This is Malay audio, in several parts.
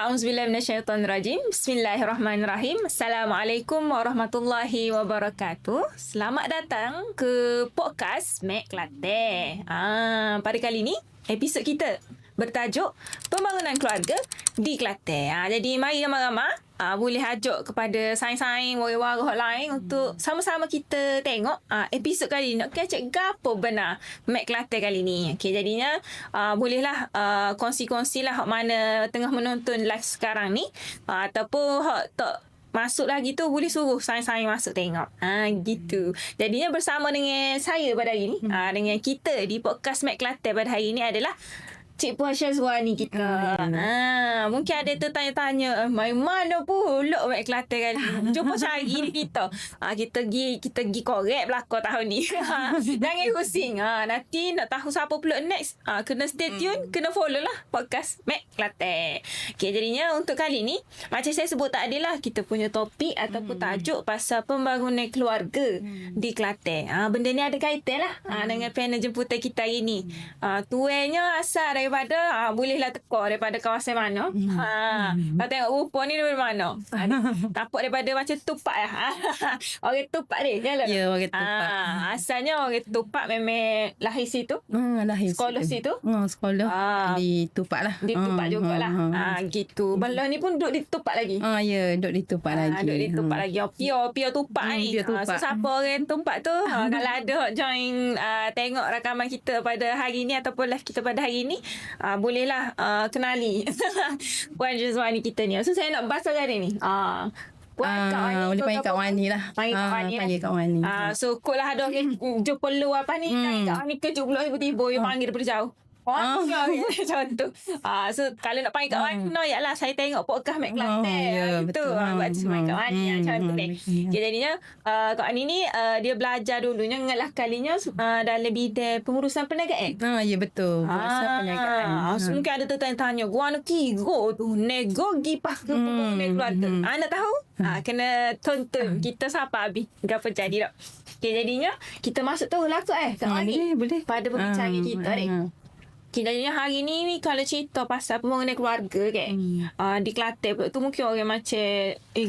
A'udzubillahi minasyaitonirrajim. Bismillahirrahmanirrahim. Assalamualaikum warahmatullahi wabarakatuh. Selamat datang ke podcast Mek Kelantan. Pada kali ni, episod kita bertajuk Pembangunan Keluarga di Kelantan. Jadi mari ramai-ramai boleh ajuk kepada saing-saing warga-warga lain untuk sama-sama kita tengok episod kali ni nak kecek gapo benar Mek Kelantan kali ni. Okey, jadinya bolehlah kongsi-kongsi lah hak mana tengah menonton live sekarang ni, ataupun hak tak masuk lagi tu boleh suruh saing-saing masuk tengok. Gitu. Jadinya bersama dengan saya pada hari ni, dengan kita di podcast Mek Kelantan pada hari ni adalah Cik Puan Syazwani kita. Mungkin ada tertanya-tanya, mai mana pula Mek Kelantan kali ni? Jumpa cari ni kita. Kita pergi korek belakang tahun ni. Jangan pusing. Nanti nak tahu siapa pula next, kena stay tune, kena follow lah podcast Mek Kelantan. Okay, jadinya untuk kali ni, macam saya sebut tadi lah, kita punya topik ataupun tajuk pasal pembangunan keluarga di Kelantan. Benda ni ada kaitan lah dengan panel jemputan kita hari ni. Tuanya asal daripada bolehlah teka daripada kawasan mana. Kau tengok rupa ni daripada mana. Tapak daripada macam Tupak lah. Orang Tupak ni. Ya, orang Tupak. Asalnya orang Tupak memang lahir situ. Lahir sekolah situ. Sekolah di Tupak lah. Di Tupak jugalah. Gitu. Belah ni pun duduk di Tupak lagi. Ya, duduk di Tupak lagi. Duduk di Tupak lagi. Pure Tupak ni. So siapa orang Tupak tu, kalau ada join tengok rakaman kita pada hari ni ataupun live kita pada hari ni, bolehlah kenali Puan Syazwani kita ni. So saya nak bahas hari ni. Puan Kak Wani. Boleh panggil Kak Wani lah. Panggil Kak Wani. So kot lah ada orang jumpa lu apa ni. Kak Wani kejut pula tiba-tiba. Panggil daripada jauh. Macam tu. So kalau nak panggil Kak Wani, yaklah saya tengok podcast Mek Kelantan. Itu buat semai Kak Wani. Macam tu deh. Okay, jadinya Kak Wani ni dia belajar dulunya ngelah kalinya dalam bidang pengurusan perniagaan. Ya, betul. Pengurusan perniagaan. So mungkin ada tertanya-tanya, gua nak kira tu nego gipas ke pembangunan keluarga. Nak tahu? Kena tonton kita siapa habis. Gapa jadi tak? Okay, jadinya kita masuk tu lah Kak Wani. Boleh. Pada perbincangan kita ni. Jadinya hari ni kalau cerita pasal pembangunan keluarga kan, di Kelantan pula tu mungkin orang macam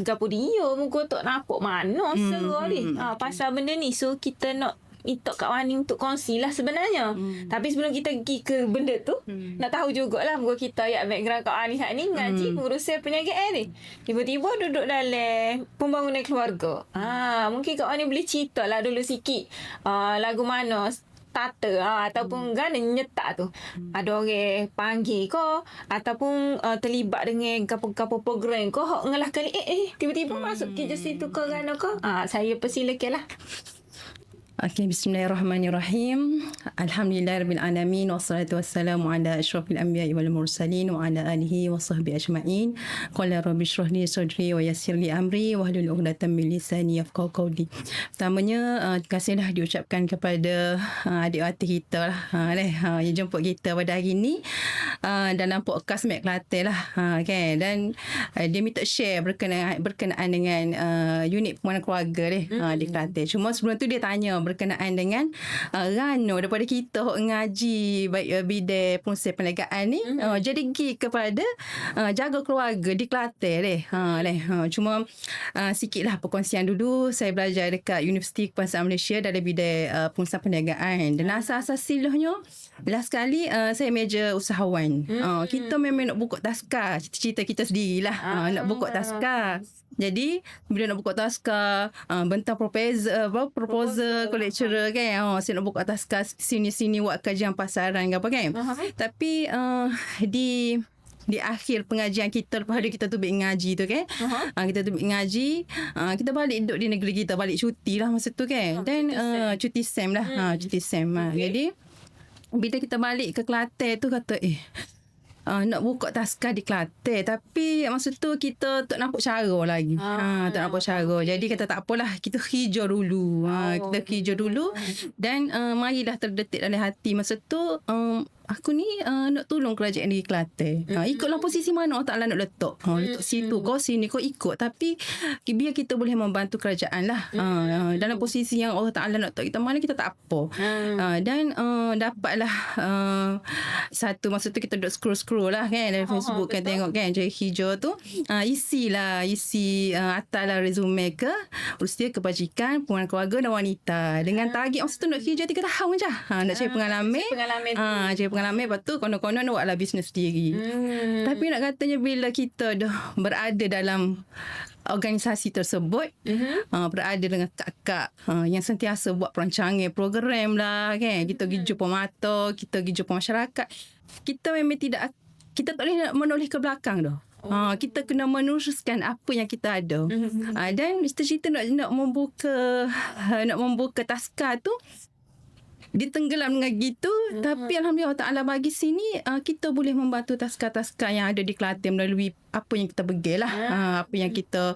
gapo dia muka tak nampak mana seru ni pasal benda ni. So kita nak minta Kak Wani untuk kongsi lah sebenarnya. Tapi sebelum kita pergi ke benda tu, nak tahu jugalah muka kita ya background Kak Wani hak ni ngaji pengurusan perniagaan ni. Tiba-tiba duduk dalam pembangunan keluarga. Mungkin Kak Wani boleh cerita lah dulu sikit lagu mana starter ataupun kan nyetak tu. Ada orang panggil ko ataupun terlibat dengan gapo-gapo program ko hok ngelah kali tiba-tiba masuk kerja situ ke kan ko. Saya persilakanlah. Okay, bismillahirrahmanirrahim. Alhamdulillahirabbil alamin wassalatu wassalamu ala asyrafil anbiya'i wal mursalin wa ala alihi wa sahbihi ajma'in. Qala rabbi shrah li sadri wa yassir li amri wahlul 'uqdatam min lisani yafqahu qawli. Pertamanya terima kasihlah diucapkan kepada adik-adik kita lah yang jemput kita pada hari ni dalam podcast Mek Kelantan lah. Okay. Dan dia minta share berkenaan dengan unit pembangunan keluarga di Kelantan. Cuma sebelum tu dia tanya berkenaan dengan Rano daripada kita ngaji baik bidang pengurusan perniagaan ni jadi pergi kepada jaga keluarga di Kelantan cuma sikitlah perkongsian dulu. Saya belajar dekat Universiti Kebangsaan Malaysia dalam bidang pengurusan perniagaan dan asas-asas silahnya last sekali saya meja usahawan. Kita memang nak buka taskar, cita-cita kita sendirilah nak buka taskar. Jadi bila nak buka taskar bentang proposal ke lecturer kan, saya nak buka taskar sini-sini buat kajian pasaran ke apa kan. Tapi di akhir pengajian kita, lepas hari kita tu ngaji tu kan, kita tu ngaji, kita balik duduk di negeri kita, balik cuti lah masa tu kan. Dan cuti SEM lah, cuti SEM. Jadi bila kita balik ke Kelantan tu kata nak buka taskar di Kelantan, tapi masa tu kita tak nampak cara lagi. Tak nampak cara. Jadi kata tak apalah, kita hijau dulu. Kita hijau dulu dan marilah terdetik dalam hati masa tu aku ni nak tolong kerajaan negeri Kelantan. Ikutlah posisi mana Allah Ta'ala nak letak. Letak situ, kau sini, kau ikut. Tapi biar kita boleh membantu kerajaan lah. Dalam posisi yang Allah Ta'ala nak letak kita mana, kita tak apa. Dan dapatlah satu, masa tu kita duduk scroll-scroll lah kan dari Facebook kan, tengok kan Jaya Hijau tu. Isi atas lah resume ke usia kebajikan, pengurusan keluarga dan wanita. Dengan target masa tu nak kerja 3 tahun je. Nak cari pengalaman. Cari pengalaman. Lepas tu konon-konon nak buatlah bisnes sendiri. Tapi nak katanya bila kita dah berada dalam organisasi tersebut, berada dengan kak-kak yang sentiasa buat perancangan program lah kan, kita pergi jumpa mata, kita pergi jumpa masyarakat, kita memang kita tak boleh nak menoleh ke belakang dah. Kita kena meneruskan apa yang kita ada. Dan cita-cita nak membuka taska tu ditenggelam dengan gitu. Tapi Alhamdulillah Allah Ta'ala bagi sini kita boleh membantu taska-taska yang ada di Kelantan melalui apa yang kita bagi lah. Apa yang kita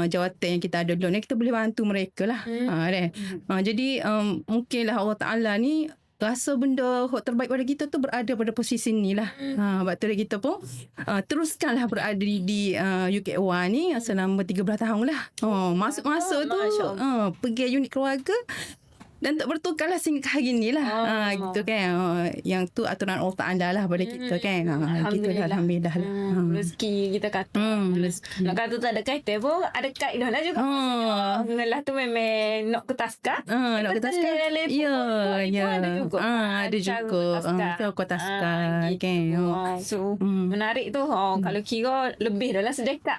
jawatan yang kita ada dulu ni, kita boleh bantu mereka lah. Jadi mungkinlah Allah Ta'ala ni rasa benda terbaik pada kita tu berada pada posisi ni lah. Sebab tu kita pun teruskanlah berada di UKOA ni selama 13 tahun lah. Masuk-masuk tu pergi unit keluarga dan tak bertukar lah sehingga hari ni lah. Gitu kan. Yang tu aturan Allah Ta'ala lah pada kita kan. Alhamdulillah lah. Rezeki kita kata. Nak kata tak ada kaitan pun, ada kaitan lah juga. Lah tu memang nak ke taska. Nak ke taska. Ya. Ada juga. Kita ke taska kan. So menarik tu. Kalau kira lebih dah lah sedekat.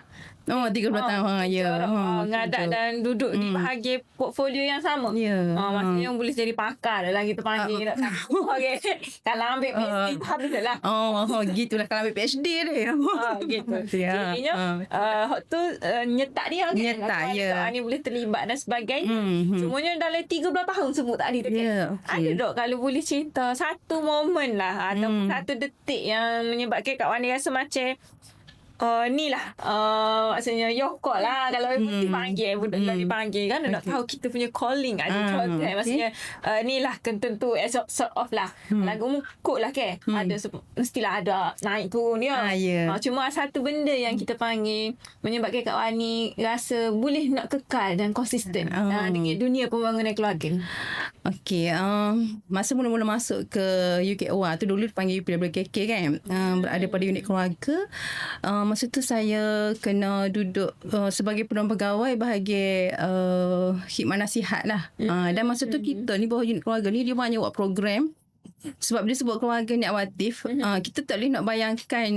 13 tahun. Ya. Ngadak dan duduk di bahagian portfolio yang sama. Maksudnya boleh jadi pakar dah lah kita panggil. Kalau ambil PhD habis dah lah. Gitulah kalau ambil PhD dia. Gitu. Jadinya hak tu nyetak dia kan. Nyetak, ya. Ni boleh terlibat dan sebagainya. Semuanya dalam 13 tahun sebut tadi tu kan. Ada tak kalau boleh cerita satu momen lah atau satu detik yang menyebabkan Kak Wani rasa macam ni lah maksudnya Yoko lah kalau dipanggil budak dipanggil kan nak tahu kita punya calling ada contoh maksudnya ni lah tentu sort of lah lagu mukut lah ke ada mestilah ada naik turun dia cuma satu benda yang kita panggil menyebabkan Kak Wani rasa boleh nak kekal dan konsisten dengan dunia pembangunan keluarga. Okey, masa mula-mula masuk ke UKOA tu dulu dipanggil UPWKK kan, berada pada unit keluarga. Masa tu saya kena duduk sebagai penuan pegawai bahagian khidmat nasihat lah. Dan masa tu kita ni bawah unit keluarga ni dia banyak buat program. Sebab dia sebut keluarga ni aktif, kita tak boleh nak bayangkan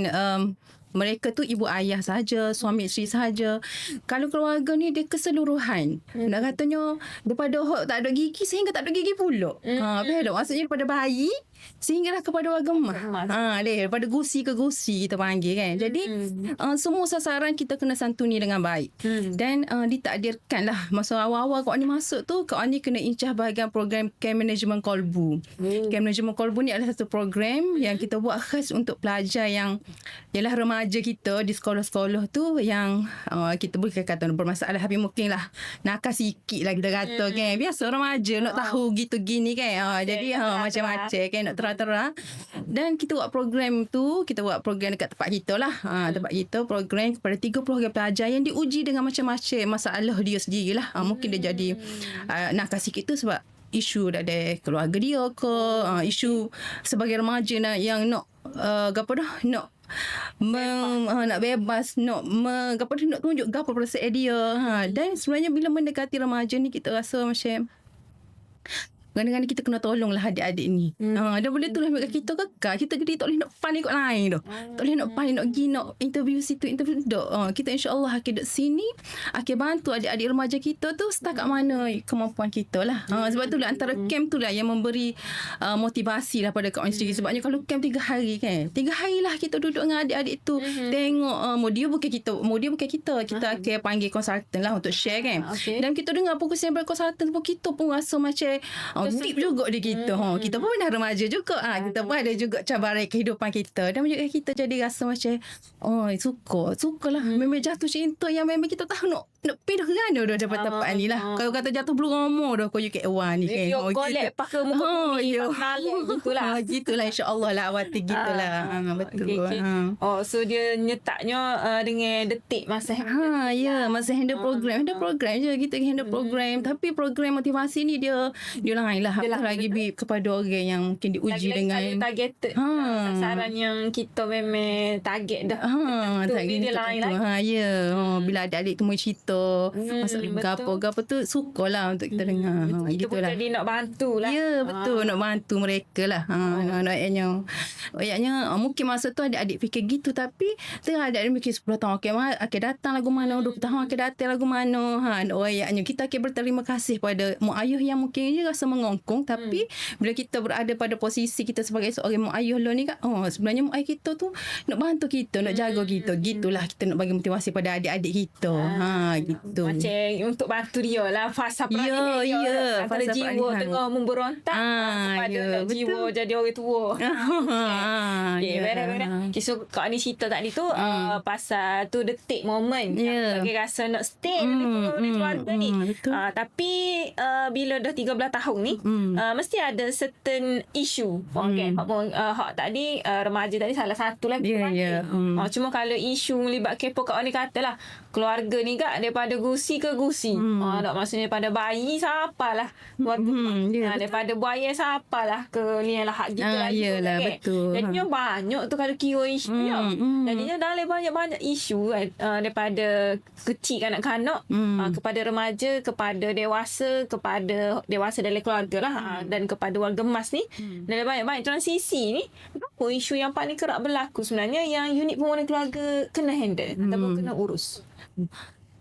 mereka tu ibu ayah saja, suami isteri saja. Kalau keluarga ni dia keseluruhan. Nak katanya daripada tak ada gigi sehingga tak ada gigi pula. Maksudnya daripada bayi sehinggalah kepada warga emas. Daripada gusi ke gusi kita panggil kan. Jadi semua sasaran kita kena santuni dengan baik. Dan ditakdirkan lah masa awal-awal Kak Wani masuk tu, Kak Wani kena incah bahagian program Care Management Kolbu. Care Management Kolbu ni adalah satu program yang kita buat khas untuk pelajar yang ialah remaja kita di sekolah-sekolah tu yang kita boleh kata bermasalah, tapi mungkin lah nakal sikit lah kita kata kan. Biasa remaja nak tahu gitu gini kan. Jadi macam-macam kan, nak terang-terang. Dan kita buat program tu, kita buat program dekat tempat kita lah. Tempat kita program kepada 30 pelajar yang diuji dengan macam-macam masalah dia sendirilah. Mungkin dia jadi nakal sikit tu sebab isu dari keluarga dia ke, isu sebagai remaja yang nak nak bebas, nak tunjuk apa perasaan dia. Dan sebenarnya bila mendekati remaja ni kita rasa macam kadang-kadang kita kena tolonglah adik-adik ni. Dia boleh tolong kita kekal. Kita jadi tak boleh nak panik kot lain dah. Tak boleh nak panik nak pergi nak interview situ, interview dok. Kita insya-Allah akan duduk sini, akan bantu adik-adik remaja kita tu setakat mana kemampuan kita lah. Sebab tu lah antara camp tu lah yang memberi motivasi lah pada Kak Wani sendiri. Sebabnya kalau camp 3 hari kan, 3 hari lah kita duduk dengan adik-adik tu. Tengok dia bukan kita. Kita akan panggil konsultan lah untuk share kan. Dan kita dengar fokus yang berkonsultan pun kita pun rasa macam deep juga di kita. Kita pun dah remaja juga. Kita pun ada juga cabaran kehidupan kita. Dan juga kita jadi rasa macam suka lah. Memang jatuh cinta yang memang kita tahu nak nak pergi dah kerana dah dapat tempat ni lah. Kalau kata jatuh belum ngomong dah kau UKT1 ni kan. Dia golek pakai muka bumi. ya. Gitulah. Gitulah insya-Allah lah awati gitulah. Betul. Okay. So dia nyetaknya dengan detik masa Ya, masa handle program je kita handle program, tapi program motivasi ni dia lain lah. Apa lagi kepada orang yang mungkin diuji dengan targeted sasaran yang kita memang target dah. Target dia lain lagi. Ya. Bila adik-adik tu mau cerita masalah gapo tu sukarlah untuk kita dengar. Kita pun Gitulah. jadi nak bantu lah. Ya, betul. Nak bantu mereka lah. Ayatnya mungkin masa tu adik-adik fikir gitu, tapi tengah adik-adik fikir 10 tahun akan datang lagu mana, 20 tahun akan datang lagu mana. Ayatnya kita akan berterima kasih pada mak ayah yang mungkin je rasa mengongkong, tapi bila kita berada pada posisi kita sebagai seorang mak ayah lo ni kan, sebenarnya mak ayah kita tu nak bantu kita, nak jaga kita. Gitulah kita nak bagi motivasi pada adik-adik kita. Gitu. Macam untuk bantu dia lah fasa Ya, peralihan. Pada fasa jiwa peralihan. tengah memberontak kepada nak jiwa jadi orang tua. Okay, beres. Okay, so Kak Ani cerita tadi tu pasal tu detik momen yang bagi rasa nak stay di keluarga ni. Tapi bila dah 13 tahun ni mesti ada certain issue. Okay, hak tadi remaja tadi salah satu lah. Cuma kalau isu melibatkan Kak Ani katalah keluarga ni kak daripada gusi ke gusi. Tak maksudnya daripada bayi siapalah keluarga. Daripada buaya siapalah ke ni lah hak gitu lah. Yalah, betul. Jadinya banyak tu kalau kira isu jadinya dalam banyak-banyak isu daripada kecil kanak-kanak kepada remaja, kepada dewasa dalam keluarga lah dan kepada warga emas ni. Dalam banyak-banyak transisi ni, apa isu yang paling kerap berlaku sebenarnya yang unit pembangunan keluarga kena handle ataupun kena urus?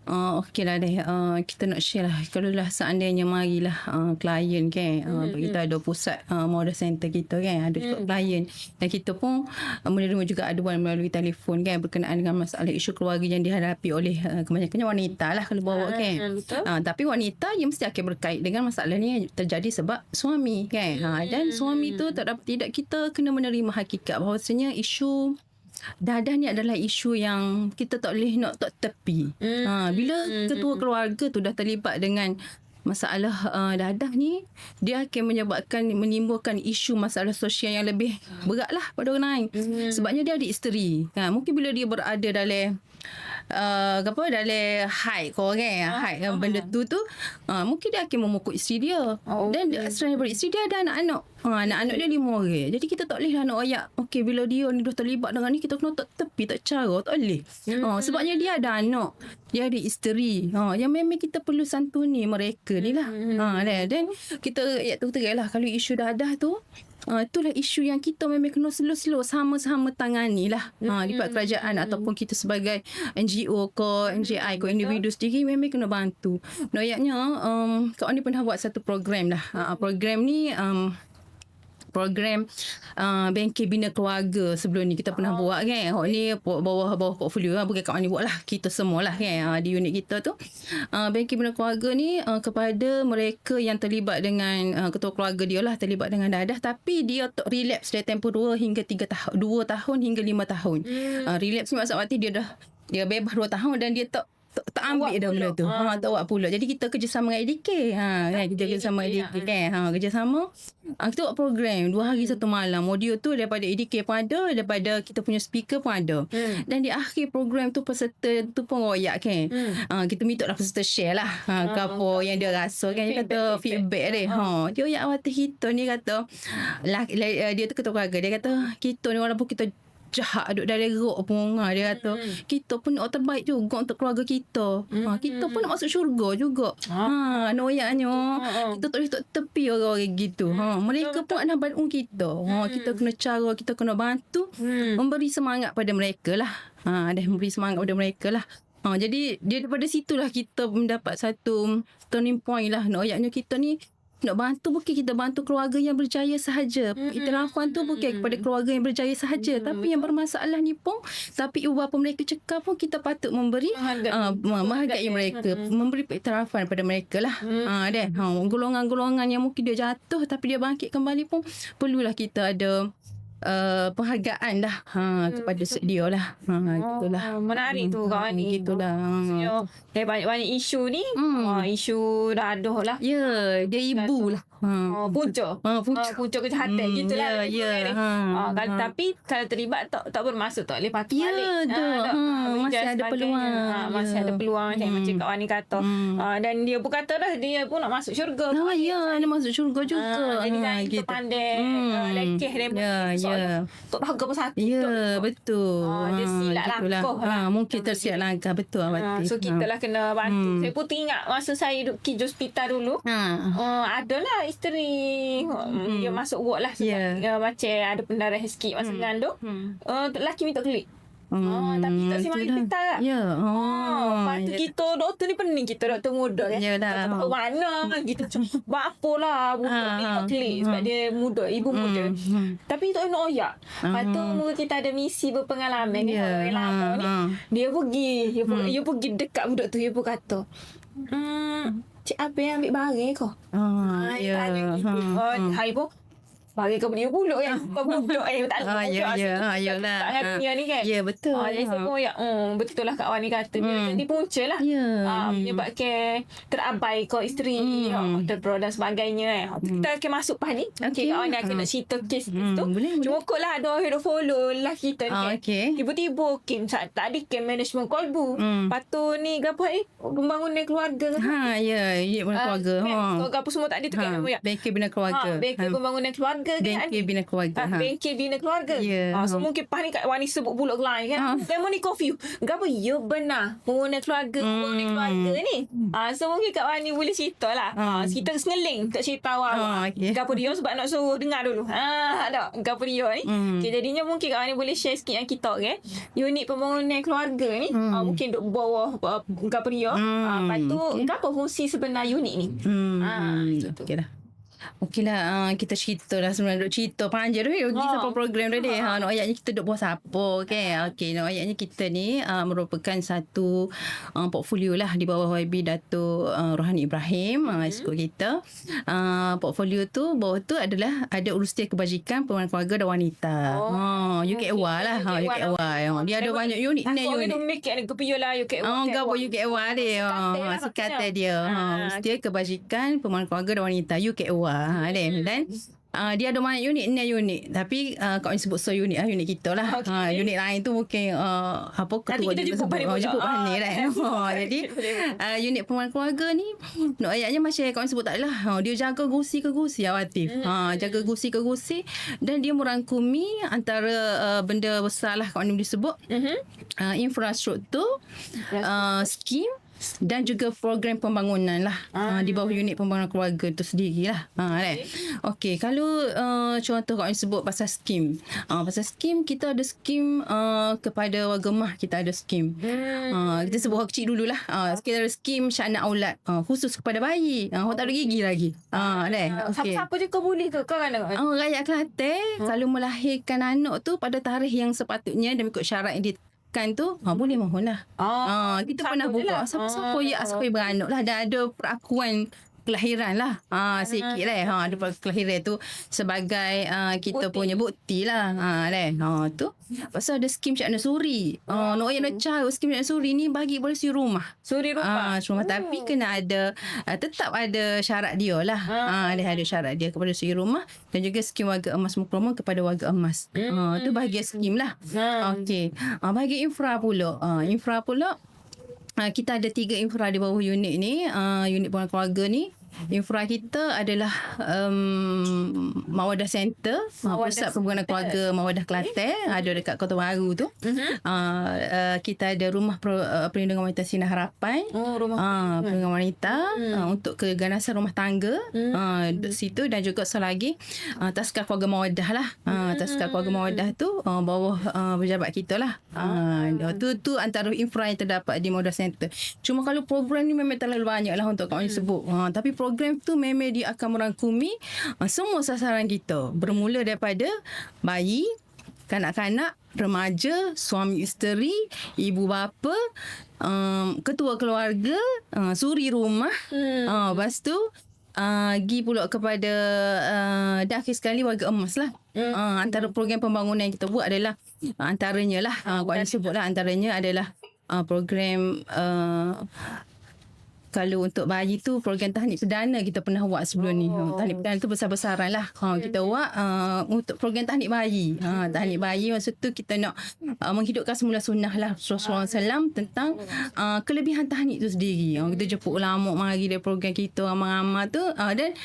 Okey lah deh. Kita nak share lah. Kalau lah seandainya marilah klien kan. Kita ada pusat model center kita kan. Ada juga klien. Dan kita pun menerima juga aduan melalui telefon kan. Berkenaan dengan masalah isu keluarga yang dihadapi oleh kebanyakannya wanita lah kalau bawa kan. Tapi wanita yang mesti akan berkait dengan masalah ni yang terjadi sebab suami kan. Dan suami tu tak dapat tidak kita kena menerima hakikat bahawasanya isu dadah ni adalah isu yang kita tak boleh nak tepi. Bila ketua keluarga tu dah terlibat dengan masalah dadah ni, dia akan menimbulkan isu masalah sosial yang lebih berat lah pada orang lain. Sebabnya dia ada isteri. Mungkin bila dia berada dalam dalam haid kau kan, haid benda tu mungkin dia akan memukul isteri dia. Dan selain daripada isteri dia ada anak-anak. Anak-anak dia 5 orang. Jadi kita tak boleh lah nak royak, okey bila dia ni dah terlibat dengan ni, kita kena tak tepi, tak cara, tak boleh. Sebabnya dia ada anak, dia ada isteri. Yang memang kita perlu santuni mereka ni lah. Dan kita lah kalau isu dadah tu, itulah isu yang kita memang kena slow-slow sama-sama tangani lah. Lipat kerajaan ataupun kita sebagai NGO ke NGI ke individu sendiri memang kena bantu. Noyaknya Kak Ani pernah buat satu program lah. Program ni program bengkel bina keluarga sebelum ni kita pernah buat kan. Ni bawah portfolio lah, bukan Kak Ani buat lah, kita semua lah kan di unit kita tu. Bengkel bina keluarga ni kepada mereka yang terlibat dengan ketua keluarga dia lah, terlibat dengan dadah tapi dia relapse dari tempoh 2 hingga 3 tahun, 2 tahun hingga 5 tahun. Relapse ni maksud arti dia bebas 2 tahun dan dia tak ambil dah benda tu. Tak buat pula. Jadi kita kerjasama dengan EDK. Kita kerjasama dengan EDK kan. Kerjasama. Kita buat program 2 hari 1 malam. Audio tu daripada EDK pun ada, daripada kita punya speaker pun ada. Dan di akhir program tu peserta tu pun royak kan. Kita minta lah peserta share lah. Apa yang dia rasa kan. Dia kata feedback dia. Dia royak awak kita ni kata, dia tu ketua keluarga. Dia kata kita ni walaupun kita jahat duduk dalam rok pun dia kata kita pun nak terbaik juga untuk keluarga kita. Kita pun nak masuk syurga juga. Noyaknya kita tak boleh tepi orang-orang gitu. Mereka pun anak bandung kita. Kita kena cara, kita kena bantu memberi semangat pada mereka lah. Dan memberi semangat pada mereka lah. Jadi daripada situlah kita mendapat satu turning point lah. Noyaknya kita ni nak bantu bukan kita bantu keluarga yang berjaya sahaja. Iktirafan tu bukan kepada keluarga yang berjaya sahaja, tapi yang bermasalah ni pun, tapi apa mereka cakap pun kita patut memberi menghargai mereka, memberi iktirafan pada mereka lah. Golongan-golongan yang mungkin dia jatuh tapi dia bangkit kembali pun perlulah kita ada penghargaan lah kepada sedia lah. Gitulah. Menarik tu kawan ni. Gitulah. Maksudnya, dari banyak-banyak isu ni, isu dadah lah. Ya, dia ibu lah. Punca. Punca kejahatan. Gitulah. Tapi kalau terlibat tak bermaksud tak boleh patut balik. Masih ada peluang. Masih ada peluang macam kawan ni kata. Dan dia pun kata dah dia pun nak masuk syurga. Dia masuk syurga juga. Jadi kan kita pandai lekeh dia. Tok dahaga bersatu. Ya, betul. Dia silap langkah lah. Mungkin tersilap langkah. Betul. So kita lah kena bantu. Saya pun teringat masa saya duduk kerja hospital dulu. Adalah isteri dia masuk ward lah sebab macam ada pendarahan sikit masa mengandung. Lelaki minta klik. Tapi tak simpan hospital tak? Lepas tu kita doktor ni pening kita doktor muda kan. Tak tahu mana kita buat apa lah budak ni nak klik sebab dia muda, ibu muda. Tapi tak nak oyak. Lepas tu kita ada misi berpengalaman ni orang lama ni. Dia pergi dekat budak tu, dia pun kata Cik Abang ambil barang kau. Hari pun bagi kau punya buluk kan. Kau buluk tak ada. Yalah. Tak hatinya ni kan. Ya, betul. Jadi saya pun betul lah kawan ni kata. Dia jadi punca lah. Menyebabkan terabai kau isteri, terpro dan sebagainya. Kita akan masuk pas ni. Okay, kawan ni akan nak cerita kes tu. Cuma kot lah ada orang yang follow lah kita ni kan. Tiba-tiba Kim tak ada Kim management kolbu. Lepas tu ni gapa ni? Pembangunan keluarga. Unit keluarga. Gapa semua tak ada tu kan. Bengkel bina keluarga. Bengkel pembangunan keluarga. Bengkel bina keluarga. Bengkel bina keluarga. So mungkin pas ni kat Wani sebut buluk lain kan. Saya ni confused. Gapa ya benar pembangunan keluarga ni. So mungkin kat Wani boleh cerita lah. Kita sengeling tak cerita awal. Gapa dia sebab nak suruh dengar dulu. Tak. Gapa dia ni. Jadinya mungkin kat Wani boleh share sikit yang kita kan. Unit pembangunan keluarga ni mungkin duk bawah gapa dia. Lepas tu gapa fungsi sebenar unit ni. Okey dah. Okeylah, kita cerita lah sebenarnya. Duk cerita panjang dah. Pergi sampai program dah deh. Nak ayatnya kita duk buat siapa. Okey, nak ayatnya kita ni merupakan satu portfolio lah di bawah YB Dato' Rohani Ibrahim. Skop kita. Portfolio tu, bawah tu adalah ada urusan kebajikan pembangunan keluarga dan wanita. UKAWA lah. UKAWA. Dia ada banyak unit. Aku ni mikir ni kepiyo lah UKAWA. Gabo UKAWA dia. Sekata dia. Urusan kebajikan pembangunan keluarga dan wanita. UKAWA. Dan dia ada banyak unit, 6 unit. Tapi kau sebut unit lah, unit kita lah. Unit lain tu mungkin ketua kita jemput bahan ni kan. Jadi unit pembangunan keluarga ni ayatnya macam kau sebut tak lah. Dia jaga gusi ke gusi Awatif. Jaga gusi ke gusi. Dan dia merangkumi antara benda besar lah kau ni disebut. Infrastruktur, skim dan juga program pembangunan lah di bawah unit pembangunan keluarga tu sendiri lah. Okey, kalau contoh kau sebut pasal skim. Pasal skim, kita ada skim kepada warga mah, kita ada skim. Kita sebut orang kecil dululah. Kita ada skim Syakna Aulad khusus kepada bayi. Orang tak ada gigi lagi. Siapa je kau boleh tu? Kau kan rakyat Kelantan kalau melahirkan anak tu pada tarikh yang sepatutnya dan ikut syarat yang kan tu boleh mohon lah. Kita pernah buka siapa yang beranak lah, dan ada perakuan kelahiran lah. Sikit lah. Ada kelahiran tu sebagai kita punya bukti lah. Tu. Pasal ada skim Syakna Suri. Nak yang nak cari skim Syakna Suri ni bagi polisi rumah. Suri rumah. Tapi kena ada tetap ada syarat dia lah. Dia ada syarat dia kepada suri rumah, dan juga skim warga emas mukramah kepada warga emas. Tu bahagian skim lah. Okey. Bahagian infra pula. Kita ada 3 infra di bawah unit ni. Unit pembangunan keluarga ni. Infra kita adalah Mawadah Center, Pusat Pembangunan Keluarga Mawadah Kelantan, ada dekat Kota Baru tu. Kita ada Rumah Perlindungan Wanita Sinar Harapan, Perlindungan Wanita untuk keganasan rumah tangga di situ, dan juga satu lagi Tazkar Keluarga Mawadah lah. Tazkar Keluarga Mawadah tu bawah pejabat kita lah. Tu antara infra yang terdapat di Mawadah Center. Cuma kalau program ni memang terlalu banyak lah untuk kau sebut. Tapi program tu memang dia akan merangkumi semua sasaran kita, bermula daripada bayi, kanak-kanak, remaja, suami isteri, ibu bapa, ketua keluarga, suri rumah, lepas tu pergi pula kepada dan akhir sekali warga emas lah. Antara program pembangunan yang kita buat adalah antaranya lah, Kuala sebut lah, antaranya adalah program kalau untuk bayi tu program tahnik perdana kita pernah buat sebelum ni. Tahnik perdana tu besar-besaran lah. Kita buat untuk program tahnik bayi. Tahnik bayi maksud tu kita nak menghidupkan semula sunnah lah Rasulullah SAW tentang kelebihan tahnik tu sendiri. Kita jemput ulama mari dari program kita ramai-ramai tu, dan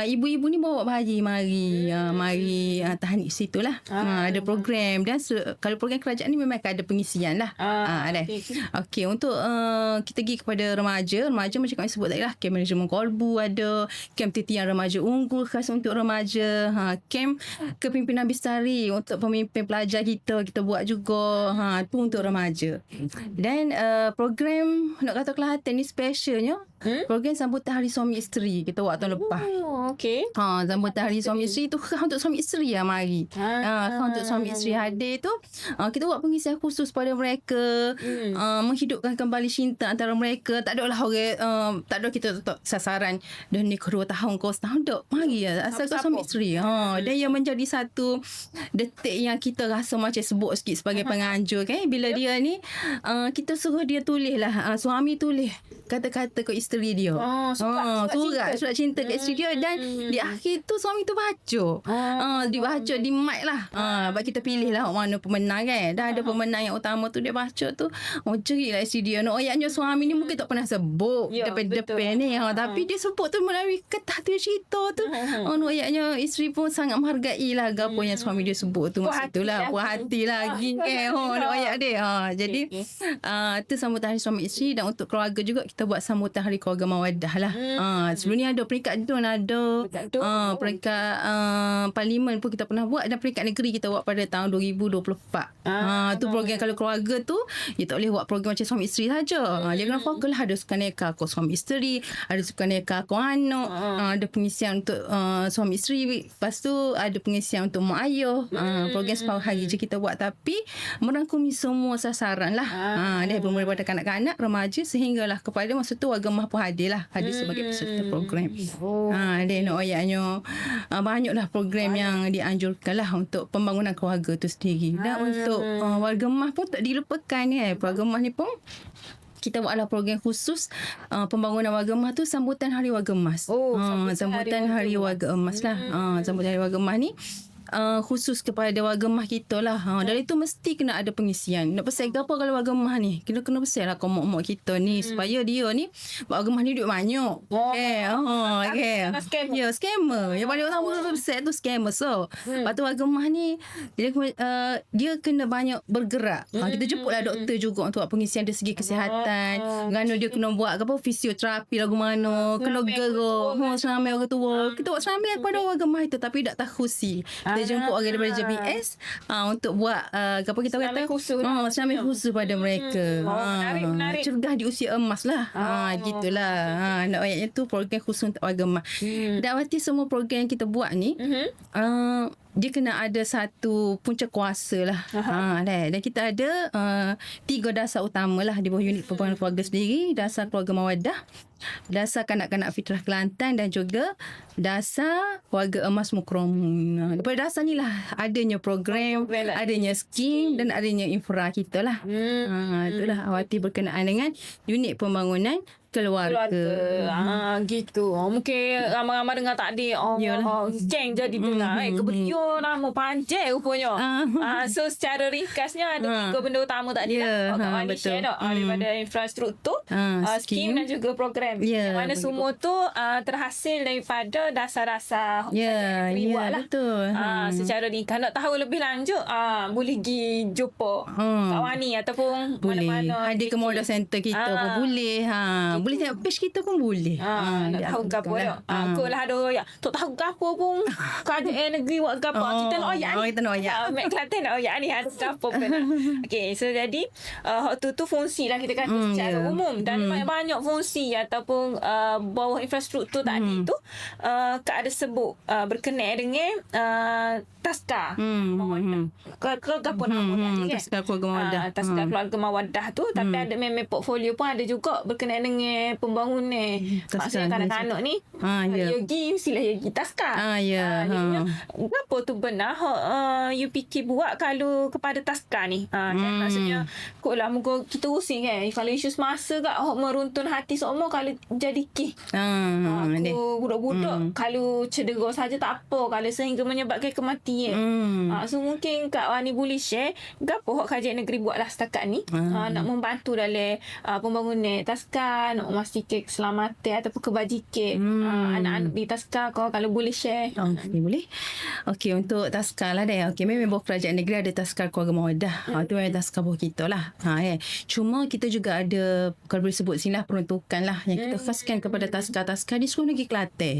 ibu-ibu ni bawa bayi mari tahnik situ lah. Ada program dan kalau program kerajaan ni memang ada pengisian lah. Okey, untuk kita pergi kepada remaja macam kami sebut tadi lah, kem manajemen kolbu ada, kem titian remaja unggul khas untuk remaja, kem kepimpinan Bistari untuk pemimpin pelajar kita buat juga, tu untuk remaja. Dan program nak kata Kelantan ni specialnya program sambutan Hari Suami Isteri kita buat tahun lepas. Okey. Sambutan Hari Suami Isteri tu untuk suami isteri lah mari. Untuk suami isteri hadir tu kita buat pengisian khusus pada mereka, menghidupkan kembali cinta antara mereka. Tak adalah orang tak ada kita sasaran dah ni kedua tahun kau setahun tak mari asal kau suami isteri. Dan yang menjadi satu detik yang kita rasa macam sebut sikit sebagai penganjur kan, bila dia ni kita suruh dia tulis lah, suami tulis kata-kata ke isteri dia. Surat cinta ke isteri dia, dan di akhir tu suami tu baca. Dibaca di mic lah. Sebab kita pilih lah mana pemenang kan. Dah ada pemenang yang utama tu, dia baca tu. Cerit lah isteri dia. Ayatnya suami ni mungkin tak pernah sebut depan ni. Tapi dia sebut tu melalui kertas tu cerita tu. Ayatnya isteri pun sangat menghargai lah apa yang suami dia sebut tu. Maksud tu lah. Puas hati lagi kan. Ayat dia. Jadi tu sambutan Hari Suami Isteri. Dan untuk keluarga juga kita buat sambutan Hari Keluarga Mawaddah lah. Sebelum ni ada peringkat DUN, ada peringkat parlimen pun kita pernah buat, dan peringkat negeri kita buat pada tahun 2024. Tu program kalau keluarga tu dia tak boleh buat program macam suami isteri saja. Dia kena fokus lah, ada sukaneka kau suami isteri, ada sukaneka kau anak, ada pengisian untuk suami isteri, lepas tu ada pengisian untuk mak ayah. Program separuh hari je kita buat, tapi merangkumi semua sasaran lah. Dari daripada kanak-kanak, remaja sehinggalah kepada masa tu warga mah pun hadir sebagai peserta program. Dia nak ayatnya banyaklah program yang dianjurkan lah untuk pembangunan keluarga tu sendiri. Dan untuk warga mah pun tak dilupakan warga mah ni pun kita buatlah program khusus pembangunan warga emas tu, sambutan Hari Warga Emas. Sambutan Hari Warga Emas lah. Sambutan Hari Warga Emas ni khusus kepada warga mah kita lah. Dari tu mesti kena ada pengisian. Nak pesan apa kalau warga mah ni? Kena pesan lah kau mak-mak kita ni supaya dia ni warga mah ni duit banyak. Scammer. Yang paling utama pesan tu scammer. So, lepas tu warga mah ni dia kena banyak bergerak. Kita jemputlah doktor juga untuk buat pengisian dari segi kesihatan. Kerana dia kena buat fisioterapi lagu mana, kena gerak. Seramai orang tua. Kita buat seramai kepada warga mah itu, tapi tak tahu si. Kita jemput orang daripada JBS untuk buat apa kita kata senam khusus pada mereka. Menarik. Cergah di usia emas lah. Gitulah. Nak ayatnya tu program khusus untuk warga emas. Dan berarti semua program yang kita buat ni dia kena ada satu punca kuasa lah. Dan kita ada 3 dasar utama lah di bawah unit pembangunan keluarga sendiri. Dasar keluarga mawadah, dasar kanak-kanak fitrah Kelantan, dan juga dasar warga emas mukromun. Daripada dasar ni lah adanya program, adanya skim dan adanya infra kita lah. Itulah awati berkenaan dengan unit pembangunan keluarga. Gitu. Mungkin ramai-ramai dengar tadi geng jadi dengar kebetulan nama panjang rupanya. So secara ringkasnya ada 3 benda utama tadi lah kat Malaysia daripada infrastruktur, skim dan juga program. Yang mana semua tu terhasil daripada dasar-dasar negeri buat lah. Betul. Secara ringkas. Nak tahu lebih lanjut boleh pergi jumpa Kak Wani ataupun boleh. mana-mana. Hadir ke modal center kita pun boleh. Boleh tengok page kita pun boleh. Nak tahu ke apa ya. Kau lah ada ya. Tak tahu ke apa pun. Kerajaan negeri buat ke apa. Kita nak oyak ni. Kita nak oyak. Mek Kelantan nak oyak ni. Ada ke apa pun. Okay. So jadi waktu tu fungsi lah kita kata secara umum. Dan banyak fungsi ataupun bawah infrastruktur tadi tu Kak ada sebut berkenaan dengan Taska. Hmm. Ke apa nama tadi kan? Taska Keluarga Mawaddah. Taska Keluarga Mawaddah tu. Tapi ada memang portfolio pun ada juga berkenaan dengan pembangunan. Taska. Maksudnya kanak-kanak ni. Ya. Yogi, mestilah Yogi Taska. Ya. Jadinya, apa tu benar you fikir buat kalau kepada Taska ni? Kan? Maksudnya, kot lah muka kita using kan. Kalau isu semasa kat meruntun hati seumur kalau jadi kih. Aku budak-budak kalau cedera saja tak apa. Kalau sehingga menyebabkan kematian. So mungkin Kak Wani boleh share gapo hak kajian negeri buatlah setakat ni nak membantu dalam pembangunan Taska, nak memastikan keselamatan ataupun kebajikan anak-anak di Taska. Kalau boleh share. Okey, boleh. Okey, untuk Taska lah deh. Okey, memang bawah kerajaan negeri ada Taska Keluarga Mawaddah. Tu memang Taska bawah kita lah. Cuma kita juga ada, kalau boleh sebut sini lah, peruntukan lah yang kita khaskan kepada Taska di seluruh negeri Kelantan.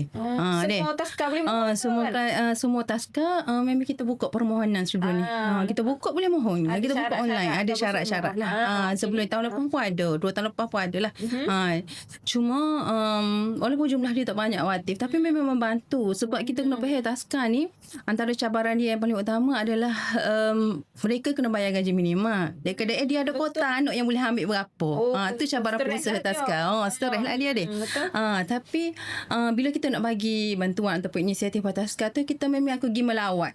Semua Taska boleh mohon. Semua Taska memang kita buka permohonan sebelum ni. Kita buka boleh mohon. Kita buka online. Ada syarat-syarat lah. Sebelum tahun lepas pun ada. 2 tahun lepas pun ada lah. Cuma walaupun jumlah dia tak banyak Watif, tapi memang membantu. Sebab kita kena faham Taska ni, antara cabaran dia yang paling utama adalah mereka kena bayar gaji minimal. Dekat dia ada kota anak yang boleh ambil berapa. Tu cabaran pengusaha Taska. Stres lah dia. Tapi bila kita nak bagi bantuan ataupun inisiatif Taska tu, kita memang aku pergi melawat.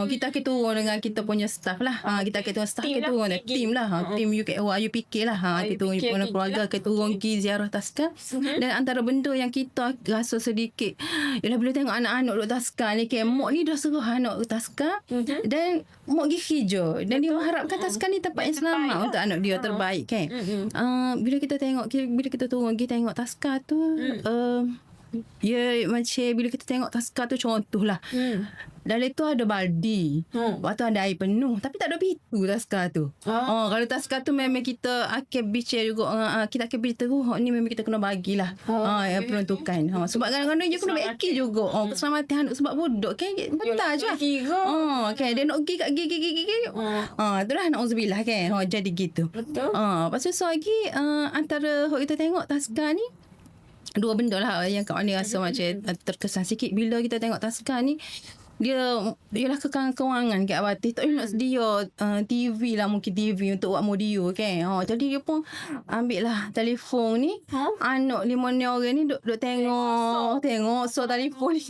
Kita turun dengan kita punya staff lah. Kita turun staff, kita turun tim lah. Tim UPK lah. Kita turun keluarga, kita turun pergi ziarah Taska. Dan antara benda yang kita rasa sedikit ialah bila tengok anak-anak duduk Taska ni, mak ni dah suruh anak Taska dan mak pergi kerja. Dan dia mengharapkan Taska ni tempat yang selamat untuk anak dia terbaik kan. Bila kita turun pergi tengok Taska tu, macam bila kita tengok Taska tu, contohlah dalam tu ada baldi, lepas tu ada air penuh, tapi tak ada pintu Taska tu. Kalau Taska tu memang kita akan bicara juga, kita akan beritahu ni memang kita kena bagilah peruntukan. Sebab kadang-kadang dia kena beki juga keselamatan anak, sebab budak kan betul je kan, dia nak pergi kat gigi itulah na'udzubillah kan. Jadi gitu. Lepas tu lagi antara kita tengok Taska ni, 2 benda lah yang Kak Wani rasa macam terkesan sikit bila kita tengok Taska ni. Dia ialah kewangan kat Abati. Tak boleh nak sedia TV lah, mungkin TV untuk buat audio kan. Jadi dia pun ambil lah telefon ni. Anak 5 orang ni duk tengok so telefon ni.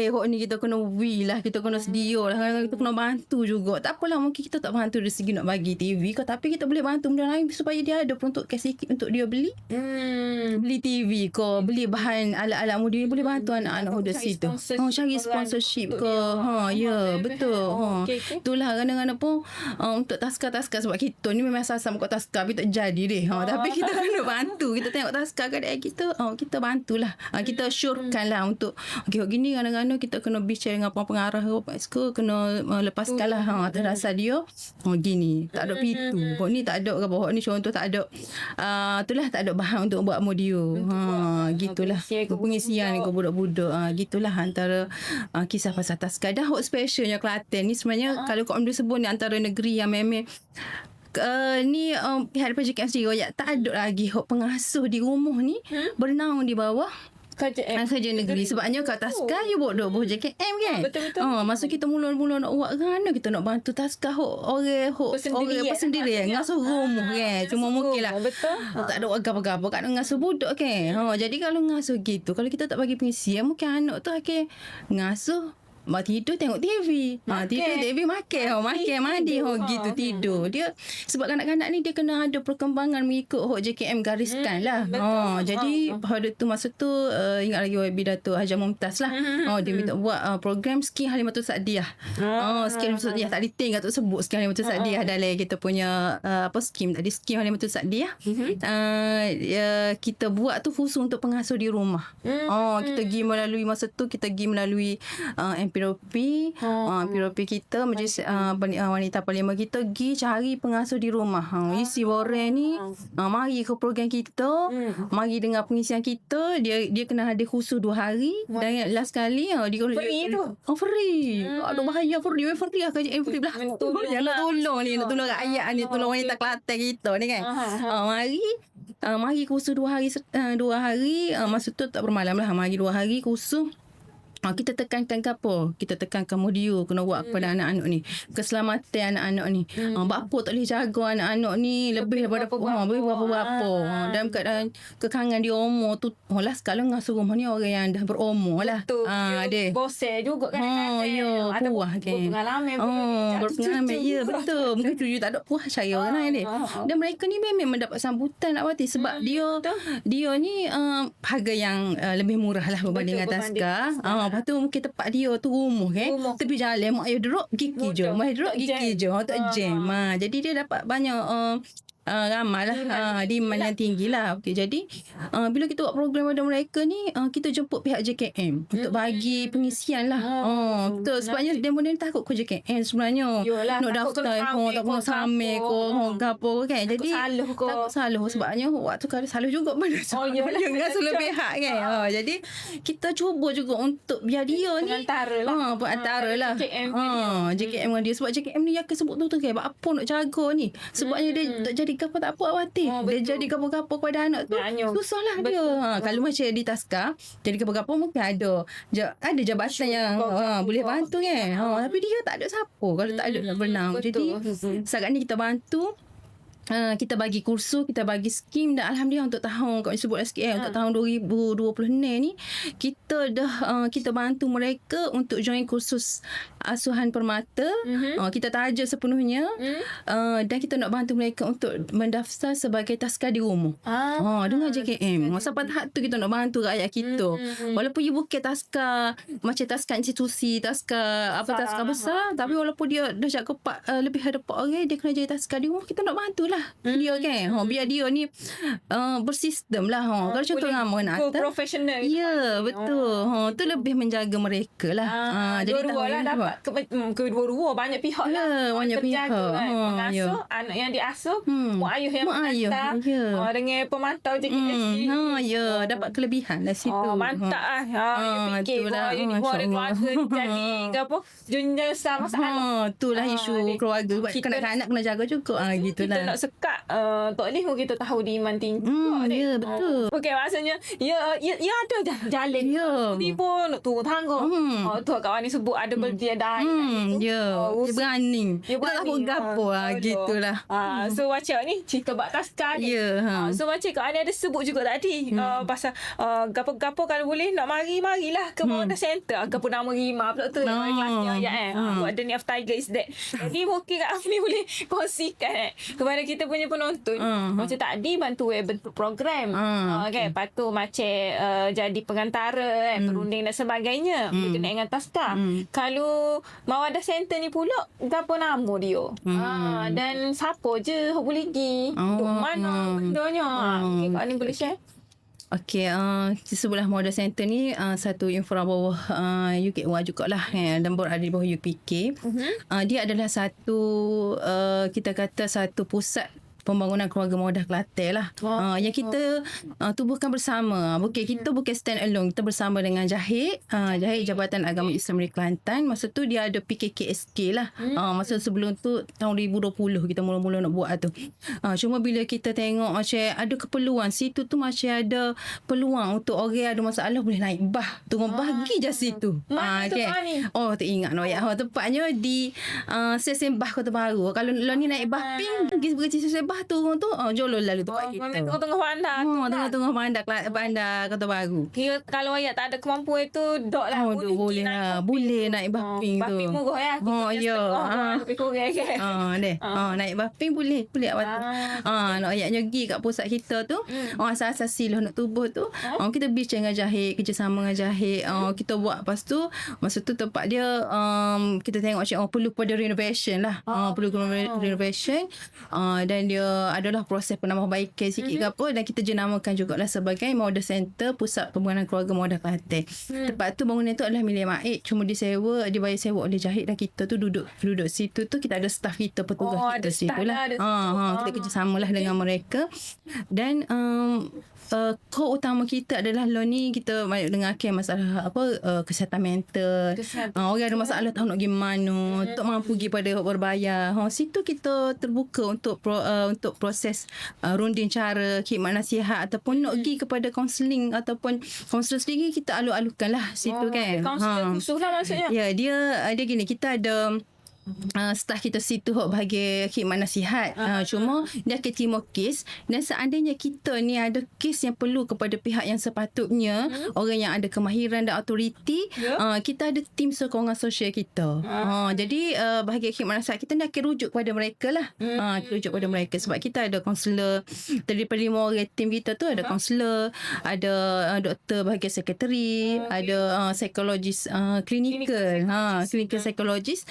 Hok ni kita kena lah, kita kena sedia lah, kita kena bantu juga. Tak apalah, mungkin kita tak bantu dari segi nak bagi TV ke, tapi kita boleh bantu benda lain supaya dia ada peruntukan sikit untuk dia beli TV ke, beli bahan alat-alat audio ni, boleh bantu anak-anak duduk situ. Cari sponsorship ke. Betul. Itulah kadang-kadang pun untuk Taska sebab kita ni memang asal-asal muka Taska tapi tak jadi deh. Tapi kita kena bantu. Kita tengok Taska keadaan kita, kita bantulah. Kita syorkan lah untuk gini kadang-kadang kita kena bicara dengan pengarah ke, kena lepaskan lah terasa dia gini tak ada pintu, ni tak ada ke, ni contoh tak ada itulah, tak ada bahan untuk buat audio. Gitulah pengisian ke budak-budak. Gitulah antara kisah pasal Taska. Dan hot specialnya Kelantan ni sebenarnya kalau kau ambil sebut ni antara negeri yang memang ni pihak PJKM sendiri tak ada lagi hot pengasuh di rumah ni bernaung di bawah kerja negeri. Sebabnya kat Taska you bodoh JKM kan. Betul-betul. Masa kita mula-mula nak buat kan, kita nak bantu Taska orang persendirian ngasuh rumah kan. Cuma mungkin lah tak ada apa-apa kat ngasuh budak kan. Jadi kalau ngasuh gitu, kalau kita tak bagi pengisian, mungkin anak tu akan ngasuh tidur tengok TV. Tidur TV makan mandi gitu tidur. Dia sebab kanak-kanak ni dia kena ada perkembangan mengikut JKM gariskan lah. Jadi pada tu masa tu ingat lagi YB Datuk Hajah Mumtaz lah. Dia minta buat program Skim Halimatul Sa'diyah. Skim Halimatul Sa'diyah tak diting kat sebut Skim Halimatul Sa'diyah dalam kita punya skim tadi, Skim Halimatul Sa'diyah. Kita buat tu khusus untuk pengasuh di rumah. Kita pergi melalui masa tu kita pergi melalui PROP kita Majlis Wanita Parlimen kita pergi cari pengasuh di rumah. Isi borang ni mari ke program kita, mari dengar pengisian kita. Dia kena ada khusus 2 hari. Dan last kali dia free tu. Free. Aduh bahaya free lah kerja free belah. Nak tolong ni, nak tolong rakyat ni, tolong wanita Kelantan kita ni kan. Mari khusus 2 hari. Masa tu tak bermalam lah. Mari 2 hari khusus kita tekankan ke apa? Kita tekankan modul kena buat kepada anak-anak ni. Keselamatan anak-anak ni. Bapa tak boleh jaga anak-anak ni lebih daripada berapa. Dalam keadaan kekangan dia umur tu. Lah sekarang ngasuh rumah ni orang yang dah berumur lah. Betul. Dia. Bosel juga kan. Ya, puas kan. Berpengalaman. Berpengalaman. Ya, betul. Mungkin cucu tak ada puas cara orang lain dia. Dan mereka ni memang mendapat sambutan nak berarti sebab dia ni harga yang lebih murah lah berbanding dengan Taska. Lepas tu mungkin tempat dia tu rumah kan. Tepi jalan mak ayah duduk gigi je. Mak ayah duduk gigi je. Tak jam. Jadi dia dapat banyak ramai lah. Demand yang tinggi lah. Okay, jadi bila kita buat program pada mereka ni kita jemput pihak JKM untuk bagi pengisian lah. Betul. Sebabnya dia mula ni takut ke JKM sebenarnya. Yolah, nak daftar tak pernah sambil ke apa kan. Jadi takut salah sebabnya waktu kalau salah juga mana dengan lebih hak kan. Jadi kita cuba juga untuk biar dia ni perantara lah JKM dengan dia. Sebab JKM ni yang sebut tu kan apa nak jaga ni. Sebabnya dia tak jadi apa tak apa khawatir. Dia jadi gapo-gapo kepada anak tu susah lah dia. Kalau macam di Taska jadi gapo-gapo mungkin ada jabatan yang boleh bantu kan. Tapi dia tak ada siapa kalau tak ada nak berenang. Jadi setakat ni kita bantu. Kita bagi kursus, kita bagi skim dan alhamdulillah untuk tahun kalau sebut SKM untuk tahun 2020 ni kita dah kita bantu mereka untuk join kursus asuhan permata. Kita taja sepenuhnya dan kita nak bantu mereka untuk mendaftar sebagai Taska di rumah. Dengan JKM. Sampai tahap tu kita nak bantu rakyat kita. Walaupun dia bukan Taska macam Taska institusi, Taska besar, tapi walaupun dia dah jaga lebih ada 4 orang dia kena jadi Taska di rumah, kita nak bantulah dia kan. Biar dia ni bersistem lah. Kalau contoh ramai nak profesional. Ya, betul. Tu lebih menjaga mereka lah. Jadi dua-dua lah dapat kedua-dua banyak pihak lah. Banyak pihak. Pengasuh, anak yang diasuh, mak ayuh yang menghantar. Dengan pemantau JKSC. Dapat kelebihan lah situ. Mantap lah. Fikir itulah. Keluarga jadi apa junjung besar masalah. Itulah isu keluarga. Kanak-kanak kena jaga juga. Gitulah. Kita nak sekat tak boleh kita tahu demand tinggi. Ya, betul. Okey, maksudnya ya ada jalan. Tiba nak turun tangga. Tu kawan ni sebut ada berdia daya. Dia berani. Dia tak tahu gapo gitulah. So macam ni cerita bab Taska ni. So macam kau ada sebut juga tadi pasal gapo-gapo kalau boleh nak marilah ke Model Center. Gapo nama Rima pula tu. Kelasnya ada ni of Tiger is that. Jadi mungkin kat ni boleh kongsikan kepada kita punya penonton. Macam tadi bantu bentuk program. Kan? Lepas tu macam jadi pengantara perunding dan sebagainya. Berkenaan dengan Taska. Kalau Mawadah Center ni pula gapo nama dia. Dan siapa je boleh pergi. Duk mana bendanya. Okay, kau ni boleh share? Okey, sebutlah Model Center ni satu infra bawah UKUA jugalah dan berada di bawah UPK. Dia adalah satu kita kata satu pusat pembangunan keluarga muda Kelantan lah. Yang kita tubuhkan bersama. Kita bukan stand alone. Kita bersama dengan Jahit Jabatan Agama Islam di Kelantan. Masa tu dia ada PKKSK lah. Masa sebelum tu tahun 2020 kita mula-mula nak buat tu. Cuma bila kita tengok macam ada keperluan situ tu macam ada peluang untuk orang ada masalah boleh naik bah. Tunggu bagi je situ. Okay. Tak ingat no ya. Tepatnya di Sesembah Kota Baru. Kalau ni naik bah ping pergi Sesembah tu jolol lalu tempat kita. Tengah-tengah bandar. Tengah-tengah bandar Kota Baru. Kira kalau ayat tak ada kemampuan tu dok lah boleh lah. Boleh naik baping tu. Baping murah ya. Lebih kurang kan. Naik baping boleh awak. Nak ayat pergi kat pusat kita tu. Asas-asas silah nak tubuh tu. Kita bincang dengan Jahit, kerjasama dengan Jahit. Kita buat lepas tu masa tu tempat dia kita tengok macam perlu pada renovation lah. Perlu renovation. Dan dia adalah proses penambahbaikan sikit ke apa dan kita jenamakan jugalah sebagai Model Center Pusat Pembangunan Keluarga Muda Kelantan. Tempat tu bangunan tu adalah milik Maik, cuma dibayar sewa oleh Jahit dan kita tu duduk situ tu kita ada staff kita, petugas kita situ lah. Kita kerjasamalah dengan mereka dan core utama kita adalah law ni kita banyak dengar masalah kesihatan mental. Orang ada masalah tahu nak pergi mana, tak mampu pergi pada berbayar. Situ kita terbuka untuk proses runding cara khidmat nasihat ataupun nak pergi kepada kaunseling ataupun kaunselor sendiri kita alu-alukan lah situ kan. Kaunselor khusus lah maksudnya. Ya, dia gini, kita ada staff kita situ bagi khidmat nasihat. Cuma dia akan terima kes, dan seandainya kita ni ada kes yang perlu kepada pihak yang sepatutnya, orang yang ada kemahiran dan autoriti, kita ada tim sokongan sosial kita. Jadi bagi khidmat nasihat kita ni akan rujuk kepada mereka lah. Rujuk kepada mereka sebab kita ada kaunselor daripada 5 orang tim kita tu, ada kaunselor, ada doktor bahagian sekretari, ada psikologis klinikal, clinical psychologist,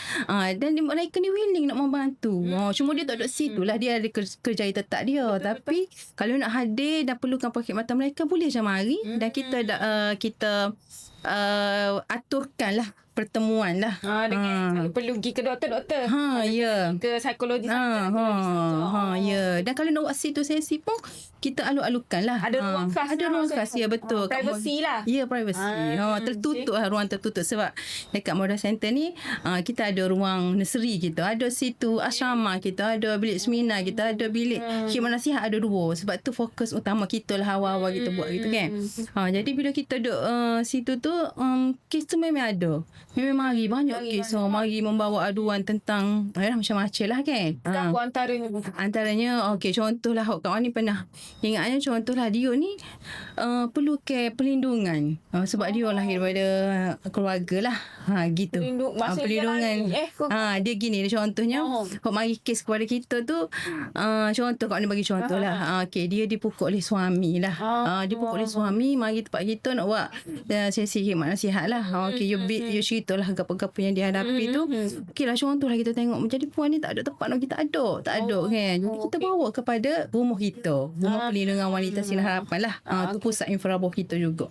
dan mereka ni willing nak membantu. Cuma dia tak duduk situ lah, dia ada kerjaya tetap dia. Tapi kalau nak hadir dan perlukan perkhidmatan mereka, boleh je mari, dan kita aturkan lah pertemuan lah. Dengan perlu pergi ke doktor-doktor. Ya. Ke psikologis. Ya. Dan kalau nak buat situ sesi pun kita alu-alukan lah. Ada ruang khas. Ada ruang khas, ya betul. Privacy lah. Ya, privacy. Tertutup lah, ruang tertutup. Sebab dekat Modal Center ni kita ada ruang nursery kita, ada situ asrama kita, ada bilik seminar kita, ada bilik khidmat nasihat, ada 2. Sebab tu fokus utama kita lah awal-awal kita buat gitu kan. Jadi bila kita duduk situ tu, kes tu memang ada. Memang mari banyak kes. Mari membawa aduan tentang macam-macam lah kan. Apa antaranya? Okey, contohlah kawan ni pernah ingatnya, contohlah dia ni perlu care perlindungan sebab dia lahir daripada keluarga lah. Gitu. Perlindungan. Dia gini, contohnya mari kes kepada kita tu, contoh kawan ni bagi contoh lah. Okey, dia dipukul oleh suami lah. Dipukul oleh suami, mari tempat kita nak buat sesi khidmat nasihat lah. Okey, you cerita lah apa-apa yang dia hadapi tu. Okey lah, contoh lah kita tengok jadi puan ni tak ada tempat nak kita aduk. Tak aduk kan. Jadi kita bawa kepada rumah kita. Rumah perlindungan wanita Sinar Harapan lah. Tu pusat infraroh kita juga.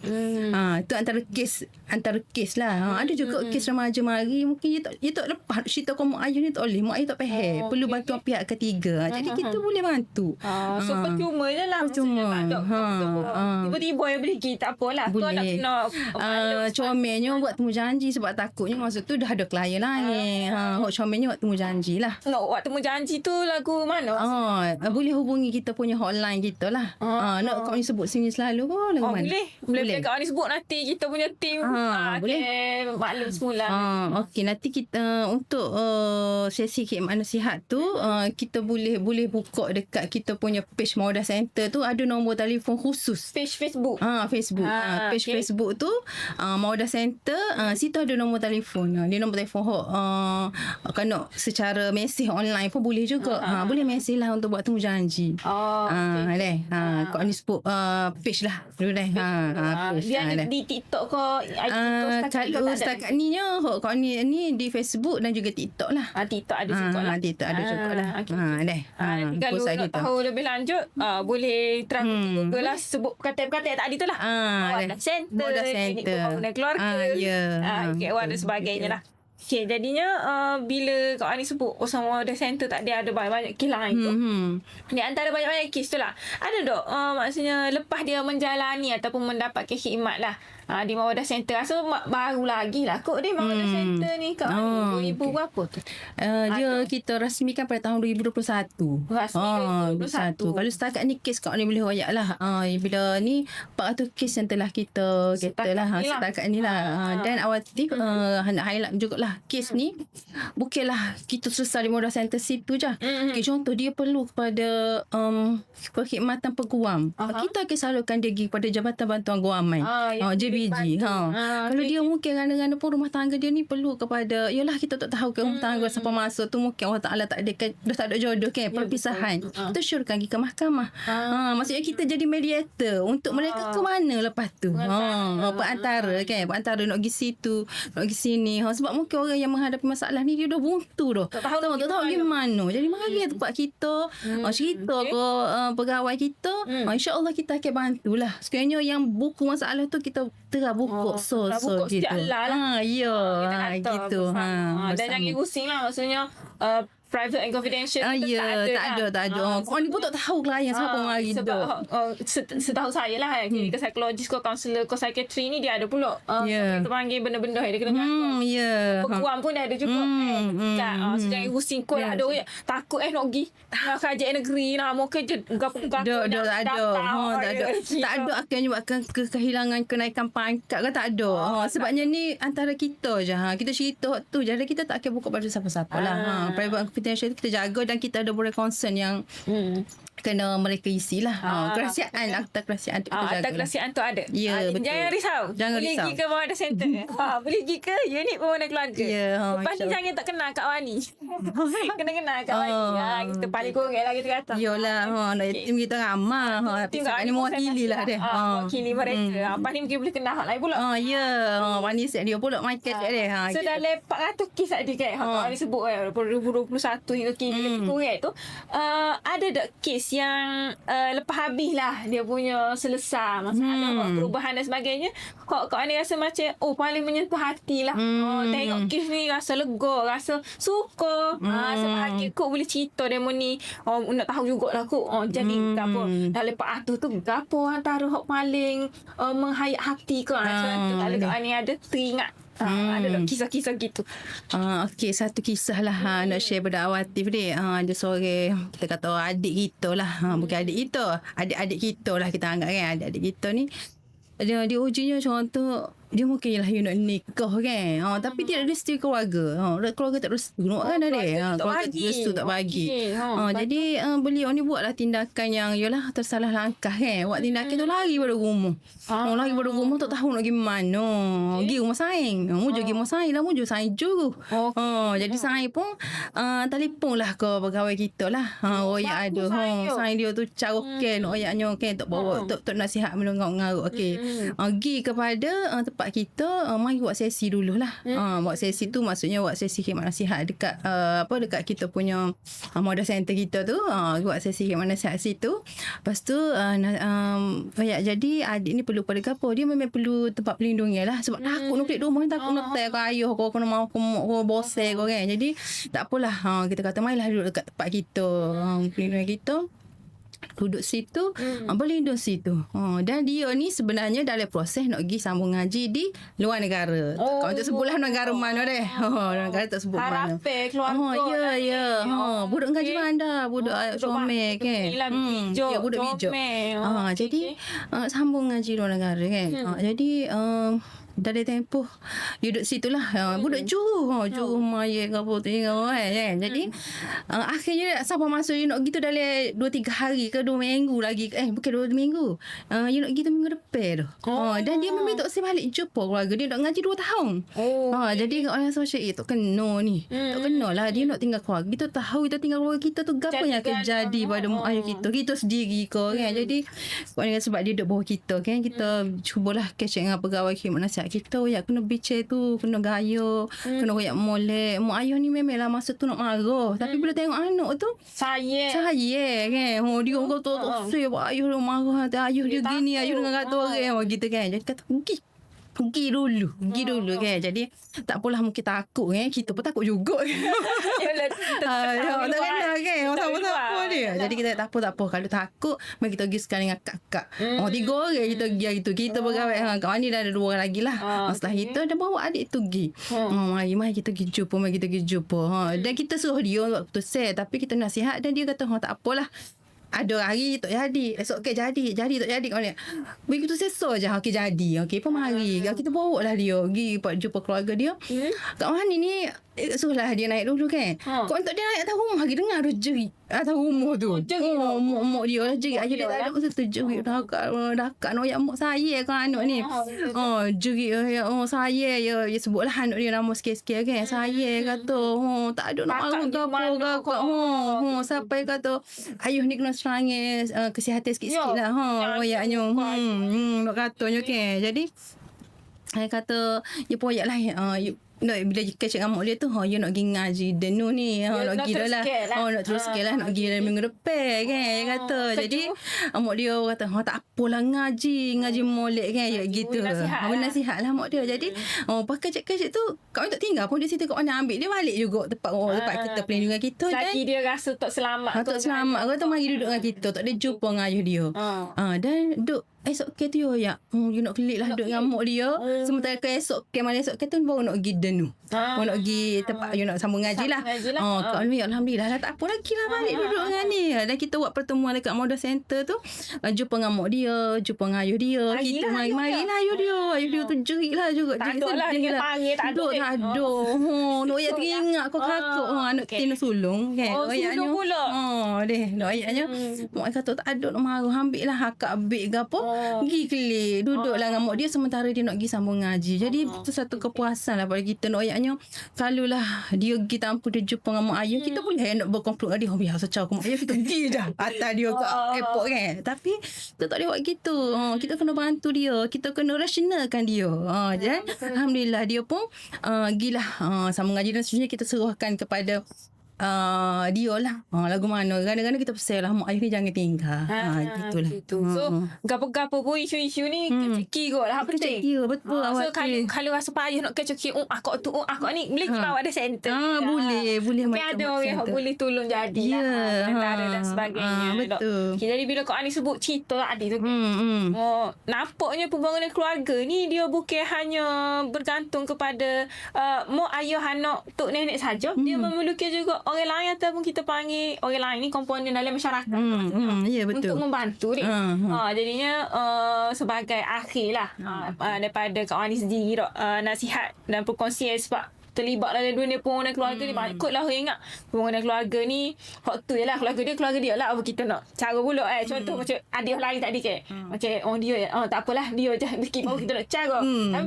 Tu antara kes lah. Ada juga kes remaja mari, mungkin dia tak lepas cerita kau mak ayah ni tak boleh. Mak ayah tak faham. Perlu bantuan pihak ketiga. Jadi kita boleh bantu. So percuma je lah. Percuma. Tiba-tiba yang boleh pergi, tak apalah. Boleh. Comelnya buat temu janji sebab takutnya masa tu dah ada klien lain. Comelnya buat temu janji lah. Nak buat temu janji tu lagu mana? Boleh hubungi kita punya hotline kita lah. Nak kau ni sebut sini selalu ke lagu mana? Boleh kau ni sebut nanti kita punya tim. Boleh. Maklum semula. Okey, nanti kita untuk sesi khidmat nasihat tu kita boleh buka dekat kita punya page Modal Center tu, ada nombor telefon khusus. Page Facebook. Facebook. Page okay. Facebook tu Modal Center, situ ada nombor telefon. Dia nombor telefon kalau secara mesej online pun boleh juga. Boleh mesej lah untuk buat temu janji. Okay. Kau ni sebut page lah. Dia di TikTok ke kalau setakat ni kau ni di Facebook dan juga TikTok lah. TikTok ada juga lah. TikTok ada juga lah. Kalau nak tahu lebih lanjut, boleh try Google lah, sebut perkataan-perkataan tadi tu lah. Modal Center, Klinik Pembangunan Keluarga, KWA dan sebagainya lah. Okay, jadinya bila kau ni sebut Modal Center tak ada banyak kes lain tu. Di antara banyak-banyak kes tu lah, ada dok maksudnya lepas dia menjalani ataupun mendapatkan khidmat lah di Modal Center, rasa baru lagi lah kot dia Modal Center ni kat 2000 berapa tu? Dia kita rasmikan pada tahun 2021. 2021. Kalau setakat ni kes kat ni boleh royak lah. Bila ni 400 kes yang telah kita lah setakat ni lah. Dan awal tadi nak highlight jugalah, kes ni bukanlah kita selesai di Modal Center situ je. Okay, contoh dia perlu kepada perkhidmatan peguam. Kita akan salurkan dia pergi kepada Jabatan Bantuan Guaman. JBG. Kalau dia mungkin kadang-kadang pun rumah tangga dia ni perlu kepada, yalah kita tak tahu ke rumah tangga siapa masuk tu, mungkin Allah Ta'ala tak ada, dah tak ada jodoh kan, perpisahan. Kita syurkan pergi ke mahkamah. Maksudnya kita jadi mediator untuk mereka ke mana lepas tu. Perantara kan, perantara nak pergi situ, nak pergi sini. Sebab mungkin orang yang menghadapi masalah ni dia dah buntu dah. Tak tahu gimana. Jadi mari tempat kita, cerita ke pegawai kita, insya-Allah kita akan bantulah. Sekiranya yang buku masalah tu kita terah buku gitu. Lah. Ya, gitu. Dan jangan pusing lah, maksudnya private and confidential tu Ya, tak ada. Kau ni pun tak tahu klien siapa mari sebab duduk. setahu saya lah klinikal psikologis ko, kaunselor ko, psikiatri ni dia ada pula kita panggil benda-benda yang dia kena jaga. Ya. Perempuan pun dia ada juga kan. So jangan pusing kau lah ada takut nak pergi nak kerja negeri nak mau kerja gapo-gapo Tak ada. Tak ada akan menyebabkan kehilangan kenaikan pangkat ke, tak ada. Sebabnya ni antara kita je. Kita cerita tu je. Kita tak akan buka pada siapa-siapa lah. Private and confidential tu kita jaga dan kita ada beberapa concern yang kena mereka isi lah. Kerahsiaan, akta kerahsiaan tu kita jaga. Akta kerahsiaan tu ada. Ya, betul. Jangan risau. Boleh pergi ke Pemerintah Center. Boleh pergi ke unit Pemerintah Keluarga. Lepas ni jangan tak kenal Kak Wani. Kena kenal Kak Wani. Kita paling korang lah kita kata. Yolah, nak tim kita ramah. Tim ni mewakili lah dia. Mewakili mereka. Lepas ni mungkin boleh kenal hak lain pula. Wani set dia pula market dia. So dalam 400 kes tadi kan Kak Wani sebut 2021 hingga kini lebih kurang tu ada tak kes yang lepas habis lah dia punya selesai masalah perubahan dan sebagainya Kak Wani rasa macam paling menyentuh hati lah. Tengok kes ni rasa lega, rasa suka, rasa bahagia. Kok boleh cerita demo ni nak tahu jugalah kok jadi gapo dalam 400 tu gapo antara hak paling menghayat hati kau. Kalau Kak Wani ada teringat ada tak kisah-kisah gitu? Okey, satu kisah lah nak share pada awatif ni. Ada seorang kita kata adik kita lah. Bukan adik kita, adik-adik kita lah kita anggap kan. Adik-adik kita ni dia ujinya contoh dia mungkin lah nak nikah kan. Tapi dia ada restu keluarga. Keluarga tak restu kan ada. Keluarga restu tak bagi. Jadi beliau ni buatlah tindakan yang yalah tersalah langkah kan. Buat tindakan tu lari pada rumah. Lari pada rumah tak tahu nak pergi mana. Pergi rumah saing. Muju pergi rumah saing lah. Muju saing juru. Jadi saing pun telefon lah ke pegawai kita lah. Royak ada. Saing dia tu carokan. Royaknya kan tak bawa. Tak nasihat mendengar-ngarut. Okey. Pergi kepada tempat kita mari buat sesi dululah. Buat sesi tu maksudnya buat sesi khidmat nasihat dekat dekat kita punya model center kita tu. Buat sesi khidmat nasihat situ. Lepas tu jadi adik ni perlu pada gapo, dia memang perlu tempat pelindungnya lah sebab takut nak balik rumah, takut nak tel ke ayah kau kena mau kau bose kau kan. Jadi tak apalah kita kata marilah duduk dekat tempat kita, pelindungan kita. Duduk situ, berlindung situ. Dan dia ni sebenarnya dalam proses nak pergi sambung ngaji di luar negara. Kau tak sebutlah negara mana deh. Negara tak sebut mana. Harapan keluarga. Ya. Budak ngaji mana? Budak Comel kan. Ya, budak bijak. Jadi sambung ngaji luar negara kan. Jadi dari tempoh duduk situlah budak juru mayat ke apa tu kan. Jadi akhirnya sampai masa you nak gitu dalam 2-3 hari ke 2 minggu lagi bukan 2 minggu you nak gitu minggu depan tu. Dan dia memang tak usah balik jumpa keluarga dia, nak ngaji 2 tahun. Jadi orang rasa macam tak kena ni, tak kena lah dia nak tinggal keluarga kita. Tahu kita tinggal keluarga kita tu apa yang akan jadi pada ayah kita sendiri ke kan. Jadi sebab dia duduk bawah kita kan, kita cubalah catch dengan pegawai khidmat nasihat kita kena bicara tu, kena gaya, kena royak molek. Mak ayah ni memanglah masa tu nak marah, tapi bila tengok anak tu sayang kan. Dia kata tak saya ayah dia marah, ayah dia gini, ayah dengan kata orang gitu kan. Jadi kata pergi dulu kan. Jadi tak apalah mungkin takut kan. Kita pun takut juga. Tak kena kan. Sama-sama dia. Jadi kita tak apa. Kalau takut, mari kita pergi sekali dengan kakak. 3 orang kita pergi hari tu. Kita pegawai. Kawan ni dah ada 2 orang lagi lah. Setelah itu, dia bawa adik tu pergi. Mari kita pergi jumpa. Dan kita suruh dia waktu set. Tapi kita nasihat dan dia kata, tak apalah. Ada hari tak jadi, esok jadi tak jadi kau ni. Begitu sesok je jadi. Okey, pun mari. Kita bawa lah dia pergi jumpa keluarga dia. Kak Wani ni suruhlah dia naik dulu kan. Kau untuk dia naik atas rumah lagi dengar ada jerit atas rumah tu. Mak dia lah jerit. Ayah dia tak ada masa tu jerit dakat noyak mak saya kan anak ni. Jerit saya ya sebutlah anak dia nama sikit-sikit kan. Saya kata tak ada nak marah ke apa. Sampai kata ayah ni kena serangan kesihatan sikit-sikit lah. Royaknya nak katanya kan. Jadi saya kata, ya poyak lah. bila kecek ngamuk dia tu, you nak pergi ngaji denu ni. Nak pergi dah lah. Nak terus sikit lah. Nak pergi dalam minggu depan kan. Dia kata. Jadi, mak dia kata, tak apalah ngaji molek kan. Gitu. Nasihat lah mak dia. Jadi, pas kecek-kecek tu, kau tak tinggal pun dia situ kat mana ambil. Dia balik juga tempat kita pelindungan kita. Lagi dia rasa tak selamat. Tak selamat. Kata mari duduk dengan kita. Tak ada jumpa dengan ayah dia. Dan duduk esok ke tu ya. You nak kelik lah duduk dengan mak dia. Sementara ke esok ke mana esok ke tu baru nak pergi denu. Baru nak pergi tempat you nak sambung ngaji lah. Alhamdulillah lah tak apa lagi lah balik duduk dengan ni. Dan kita buat pertemuan dekat Model Center tu. Jumpa dengan mak dia, jumpa dengan ayah dia. Kita mari-marilah ayah dia. Ayah dia tu jerit lah juga. Tak ada lah dengan panggil tak ada. Tak ada. Nak ayat teringat kau kakak. Anak tina sulung kan. Sulung pula. Nak ayatnya. Mak kata tak ada nak marah. Ambil lah akak ambil ke apa. Pergi kelik. Duduklah dengan mak dia sementara dia nak pergi sambung ngaji. Jadi itu satu kepuasan lah pada kita. Nak ayatnya kalau lah dia pergi tanpa dia jumpa dengan mak ayah, kita boleh nak berkonflik dengan dia. Biasa cakap mak ayah kita pergi dah. Atas dia kat airport kan. Tapi kita tak boleh buat gitu. Kita kena bantu dia. Kita kena rasionalkan dia. Dan alhamdulillah dia pun gilah sambung ngaji dan seterusnya kita serahkan kepada dia lah. Lagu mana kadang-kadang kita pesan lah mak ayah ni jangan tinggal. Gitulah gitu. So gapo-gapo pun isu-isu ni kira lah penting. Kira betul. So kalau rasa payah nak kecek akak tu akak ni boleh bawa ada center. Boleh macam ada orang yang boleh tolong jadi lah antara dan sebagainya. Betul. Jadi bila kau ni sebut cerita tadi tu nampaknya pembangunan keluarga ni dia bukan hanya bergantung kepada mak ayah anak tok nenek saja. Dia memerlukan juga orang lain ataupun kita panggil orang lain ni komponen dalam masyarakat. Ya betul. Untuk membantu ni. Jadinya sebagai akhir lah daripada Kak Wani sendiri nasihat dan perkongsian sebab terlibat dalam dunia pembangunan keluarga ni. Ikutlah orang ingat pembangunan keluarga ni waktu je lah keluarga dia lah apa kita nak cara pula contoh macam adik lain tadi ke macam dia tak apalah dia je sikit baru kita nak cara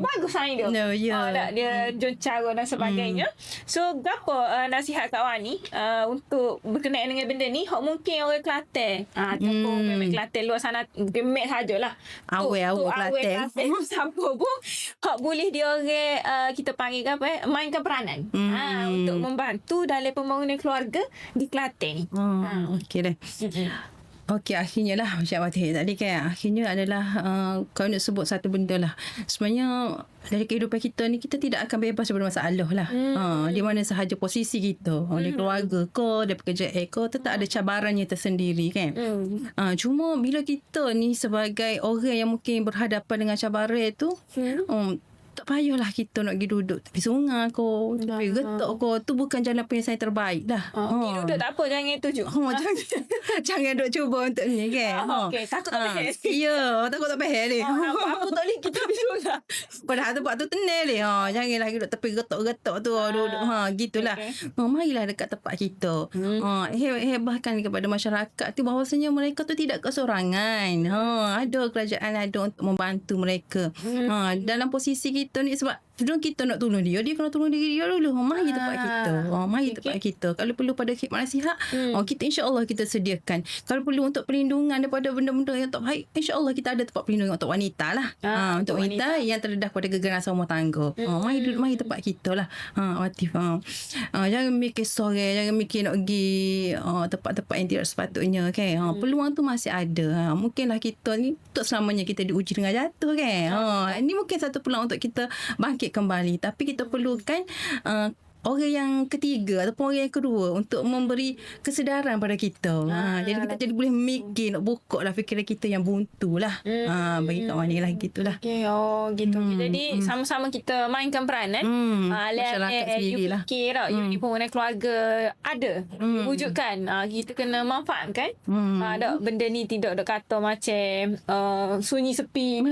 bagus saing dia dia jom cara dan sebagainya. So berapa nasihat Kak Wani untuk berkenaan dengan benda ni mungkin orang Kelantan ataupun memang Kelantan luar sana memang sajalah awal Kelantan siapa pun boleh dia orang kita panggil apa main peranan untuk membantu dalam pembangunan keluarga di Kelantan. Okey dah. Okey, akhirnya lah macam Fatih tadi kan. Akhirnya adalah kau nak sebut satu benda lah. Sebenarnya dari kehidupan kita ni kita tidak akan bebas daripada masalah lah. Di mana sahaja posisi kita. Dari keluarga ko, dari pekerjaan ko, tetap ada cabarannya tersendiri kan. Cuma bila kita ni sebagai orang yang mungkin berhadapan dengan cabaran tu, tak payahlah kita nak pergi duduk tepi sungai ko, tepi getok ko. Tu bukan jalan penyelesaian terbaik dah. Duduk tak apa, jangan tuju. Jangan duk cuba untuk ni kan. Okey, takut tak faham. Ya, takut tak faham ni. Apa tak boleh kita pergi sungai. Padahal tempat tu tenang ni. Janganlah duduk tepi getok-getok tu. Duduk gitulah. Marilah dekat tempat kita. Hebahkan kepada masyarakat tu bahawasanya mereka tu tidak kesorangan. Ada kerajaan ada untuk membantu mereka. Dalam posisi kita ni sebab sebelum kita nak tolong dia kena tolong diri dia dulu. Mari tempat kita. Mari tempat kita. Kalau perlu pada khidmat nasihat, kita insya-Allah kita sediakan. Kalau perlu untuk perlindungan daripada benda-benda yang tak baik, insya-Allah kita ada tempat perlindungan untuk wanita lah. Untuk wanita yang terdedah pada keganasan rumah tangga. Mari tempat kita lah. Watif. Jangan mikir sore, jangan mikir nak pergi tempat-tempat yang tidak sepatutnya kan. Peluang tu masih ada. Mungkinlah kita ni untuk selamanya kita diuji dengan jatuh kan. Ini mungkin satu peluang untuk kita bangkit kembali, tapi kita perlukan orang yang ketiga ataupun orang yang kedua untuk memberi kesedaran pada kita. Jadi kita jadi boleh mikir nak buka lah fikiran kita yang buntu lah. Bagi Kak Wani lah gitulah. Okay, gitu. Jadi sama-sama kita mainkan peranan. Masyarakat sendiri lah. You fikir tak, unit pembangunan keluarga ada wujudkan. Kita kena manfaatkan. Tak benda ni tidak ada kata macam sunyi sepi.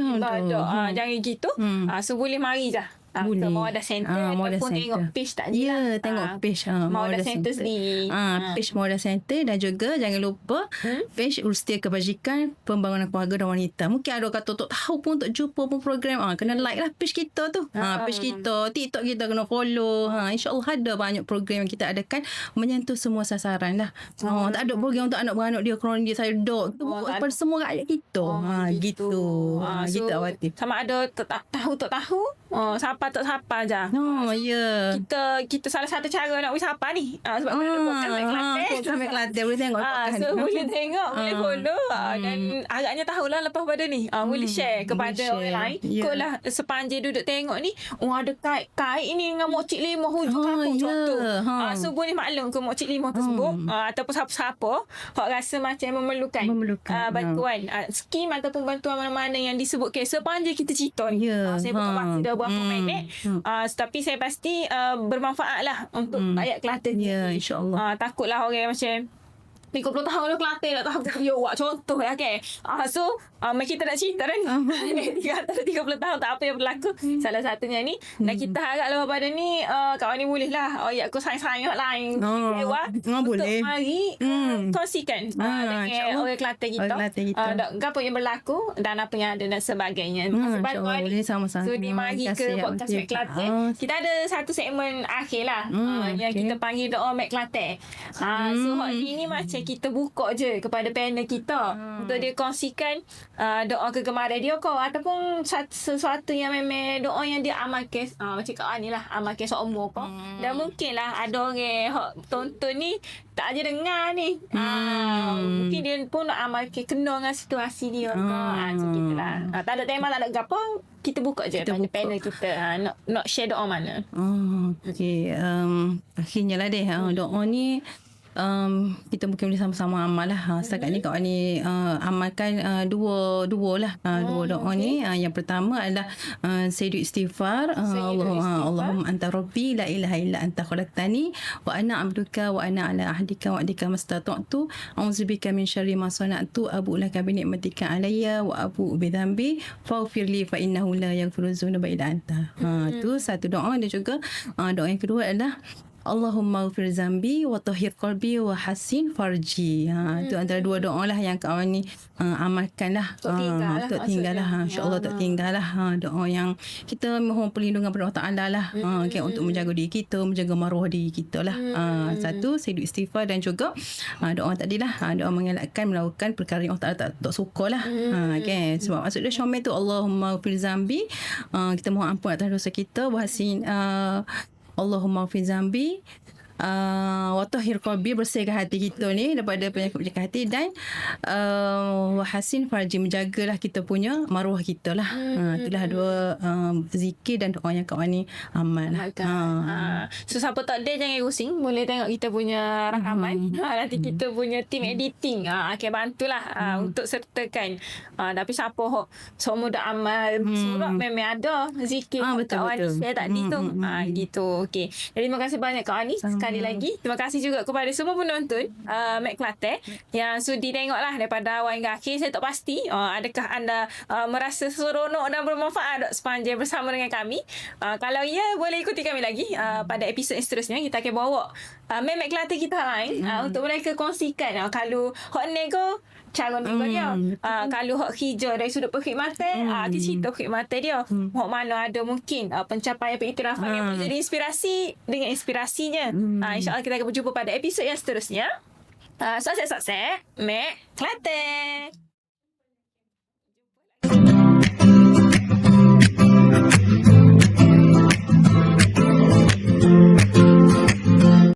Jangan gitu. So boleh mari je. Ke Mawada Center ataupun tengok page tak je lah. Tengok page Mawada Center sendiri. Page Mawada Center dan juga jangan lupa page Urustia Kebajikan Pembangunan Keluarga dan Wanita. Mungkin ada kata tak tahu pun untuk jumpa pun program. Kena like lah page kita tu. Page kita, TikTok kita kena follow. InsyaAllah ada banyak program yang kita adakan menyentuh semua sasaran lah. Tak ada program untuk anak-beranak dia, kerana dia saya dok. Kita buat kepada semua rakyat kita. Gitu. Gitu so, Awatif. sama ada tak tahu Sapa tak sapa je. Oh, ya. Kita salah satu cara nak sapa ni. Sebab kita podcast Mek Kelantan. Podcast Mek Kelantan. Boleh tengok podcast So ni. boleh tengok, boleh follow. Dan agaknya tahulah lepas pada ni. Boleh share kepada share. orang lain. Ya. Ikutlah sepanjang duduk tengok ni. Ada kait ni dengan Mok Cik Limah hujung kampung ya. contoh. So boleh maklum ke Mok Cik Limah tersebut ataupun siapa-siapa hak rasa macam memerlukan bantuan skim ataupun bantuan mana-mana yang disebutkan sepanjang kita cerita ni. Ya. Saya bukan pasti dah berapa minit. Tapi saya pasti bermanfaat lah untuk rakyat Kelantan. Ya, insyaAllah. Takutlah orang macam 30 tahun dah Kelantan tak tahu dia buat contoh lah kan. So kita nak cerita dah ni. 30 tahun tak apa yang berlaku. Salah satunya ni. Dan kita harap lepas pada ni kawan ni boleh lah ayat aku sayang-sayang lain. Untuk boleh. mari kongsikan dengan orang Kelantan kita. Apa yang berlaku dan apa yang ada dan sebagainya. InsyaAllah boleh sama-sama. So mari ke podcast Mek Kelantan. Kita ada satu segmen akhir lah. Yang kita panggil doa Mek Kelantan. So hari ni macam kita buka je kepada panel kita untuk dia kongsikan doa kegemaran dia kau ataupun sesuatu yang memang doa yang dia amalkan macam kat ni lah amalkan seumur kau dan mungkin lah ada orang hak tonton ni tak aja dengar ni mungkin dia pun nak amalkan kena dengan situasi dia macam gitulah tak ada tema tak ada gapo kita buka je pada panel kita nak share doa mana Okay. Akhirnya lah deh doa ni kita mungkin boleh sama-sama amal lah. Setakat ni kawan ni amalkan dua lah. Dua doa ni. Yang pertama adalah Sayyidul Istighfar. Allahumma anta rabbi la ilaha illa anta khalaqtani wa ana abduka wa ana ala ahdika wa ahdika mastata'tu a'udzubika min syarri ma sana'tu abu laka bi ni'matika alayya wa abu bi dhanbi faghfir li fa innahu la yaghfiru dzunuba illa anta. Tu satu doa. Dan juga doa yang kedua adalah Allahumma ghfir zambi wa tahhir qalbi wa hassin farji. Itu antara dua doa lah yang kawan ni amalkan lah. Untuk tinggal lah. InsyaAllah untuk tinggal lah. Doa yang kita mohon perlindungan kepada Allah Ta'ala lah. Untuk menjaga diri kita, menjaga maruah diri kita lah. Satu, Sayyidul Istighfar dan juga doa tadi lah. Doa mengelakkan melakukan perkara yang Allah Ta'ala tak suka lah. Sebab maksud dia Syamil tu Allahumma ghfir zambi. Kita mohon ampun atas dosa kita. Wa hassin Allahumma fi zambi wa tahhir qalbi, bersihkan hati kita ni daripada penyakit-penyakit hati, dan wa hasin farji, menjagalah kita punya maruah kita lah. Itulah dua zikir dan doa yang kawan ni amal lah. So siapa tak ada jangan pusing, boleh tengok kita punya rakaman. Nanti kita punya team editing akan bantulah untuk sertakan. Tapi siapa semua dah amal surat memang ada zikir kawan ni saya tak dihitung. Gitu. Okey. Jadi terima kasih banyak kawan ni sekali lagi. Terima kasih juga kepada semua penonton Mek Kelantan yang sudi tengoklah daripada awal hingga akhir. Saya tak pasti adakah anda merasa seronok dan bermanfaat sepanjang bersama dengan kami. Kalau ya, boleh ikuti kami lagi pada episod seterusnya. Kita akan bawa Mek Kelantan kita lain untuk mereka kongsikan kalau hot nego cara nego dia. Kalau hak hijau dari sudut perkhidmatan, dia cerita perkhidmatan dia. Hak mana ada mungkin pencapaian pengiktirafan yang boleh jadi inspirasi dengan inspirasinya. InsyaAllah kita akan berjumpa pada episod yang seterusnya. Sukses-sukses Mek Kelantan.